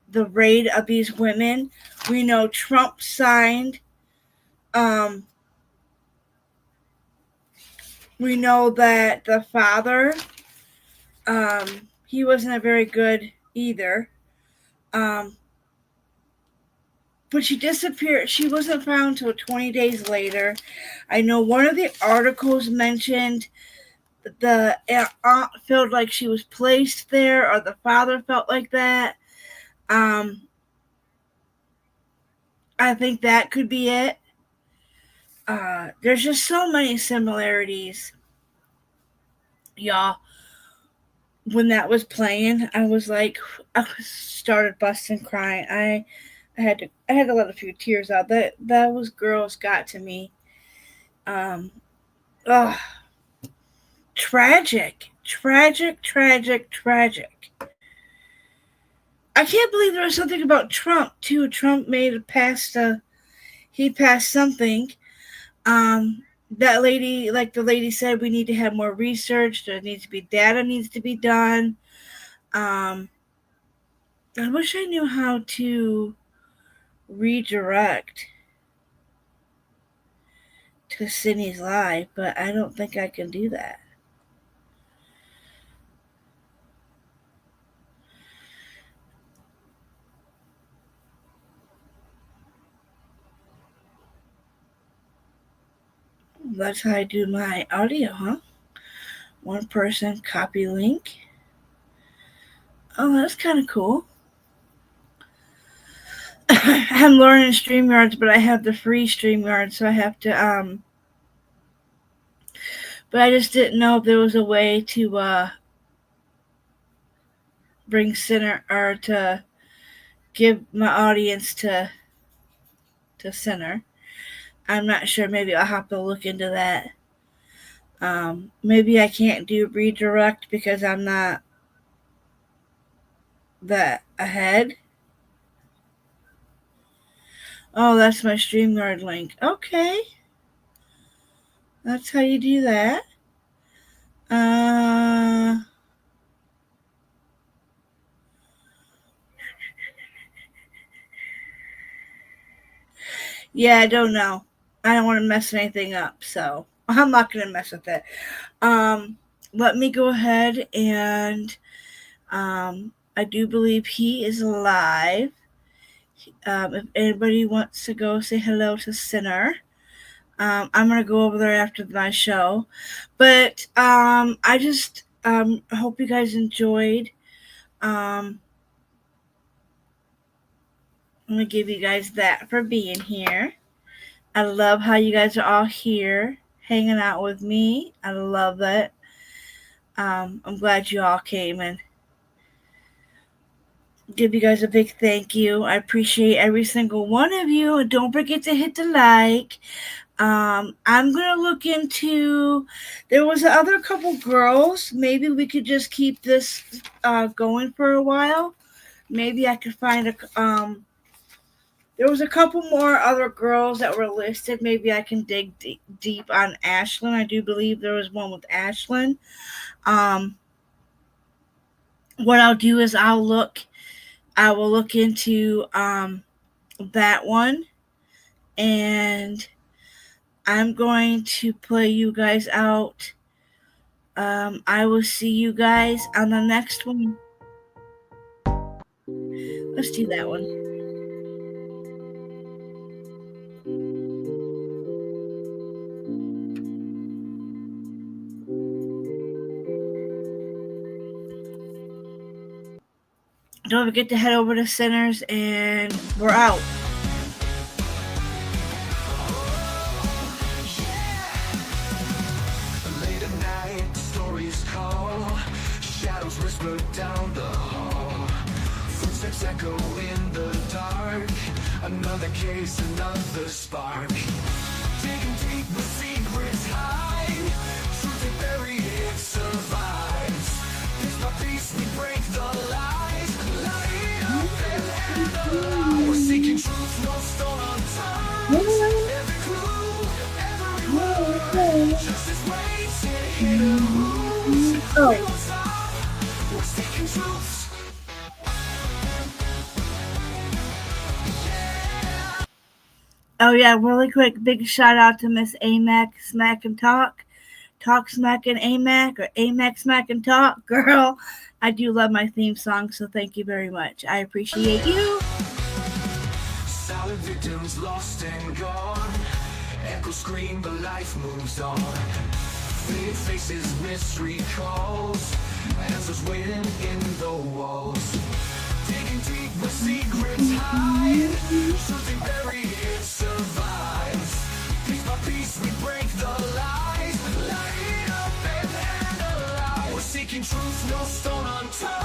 The rate of these women, we know Trump signed. We know that the father, he wasn't very good either. But she disappeared. She wasn't found until 20 days later. I know one of the articles mentioned the aunt felt like she was placed there, or the father felt like that. I think that could be it. There's just so many similarities. Y'all, when that was playing, I started busting crying. I had to let a few tears out. Those girls got to me. Tragic. I can't believe there was something about Trump too. Trump he passed something. That lady, like the lady said, we need to have more research. There needs to be data needs to be done. I wish I knew how to redirect to Sydney's live, but I don't think I can do that. That's how I do my audio, huh? One person, copy link. Oh, that's kind of cool. I'm learning StreamYards, but I have the free StreamYards, so I have to, but I just didn't know if there was a way to, bring center, or to give my audience to center. I'm not sure. Maybe I'll have to look into that. Maybe I can't do redirect because I'm not that ahead. Oh, that's my StreamYard link. Okay. That's how you do that. Yeah, I don't know. I don't want to mess anything up, so I'm not going to mess with it. Let me go ahead and I do believe he is live. If anybody wants to go say hello to Sinner, I'm going to go over there after my show. But I just hope you guys enjoyed. I'm going to give you guys that for being here. I love how you guys are all here hanging out with me. I love it. I'm glad you all came and give you guys a big thank you. I appreciate every single one of you. And don't forget to hit the like. I'm going to look into, there was other couple girls. Maybe we could just keep this going for a while. Maybe I could find there was a couple more other girls that were listed. Maybe I can dig deep on Ashlyn. I do believe there was one with Ashlyn. What I'll do is I will look into that one, and I'm going to play you guys out. I will see you guys on the next one. Let's do that one. Don't forget to head over to Sinners, and we're out. Late at night, stories call, shadows whisper down the hall, footsteps echo in the dark, another case, another spark, digging deep where secrets hide, truth they bury, it survives, piece by piece we break the lies. We're seeking truth, no stone unturned. Every clue, every word, justice waits in hidden rooms. We won't stop, we're seeking truth. Oh yeah, really quick, big shout out to Miss AMAC Smack and Talk Smack and AMAC, or AMAC Smack and Talk. Girl, I do love my theme song, so thank you very much. I appreciate you. Silent victims lost and gone, echoes scream but life moves on, faded faces, mystery calls, answers waiting in the walls, digging deep where secrets hide, something buried, it survives, piece by piece we break the lies, light up and alive, we're seeking truth, no stone unturned.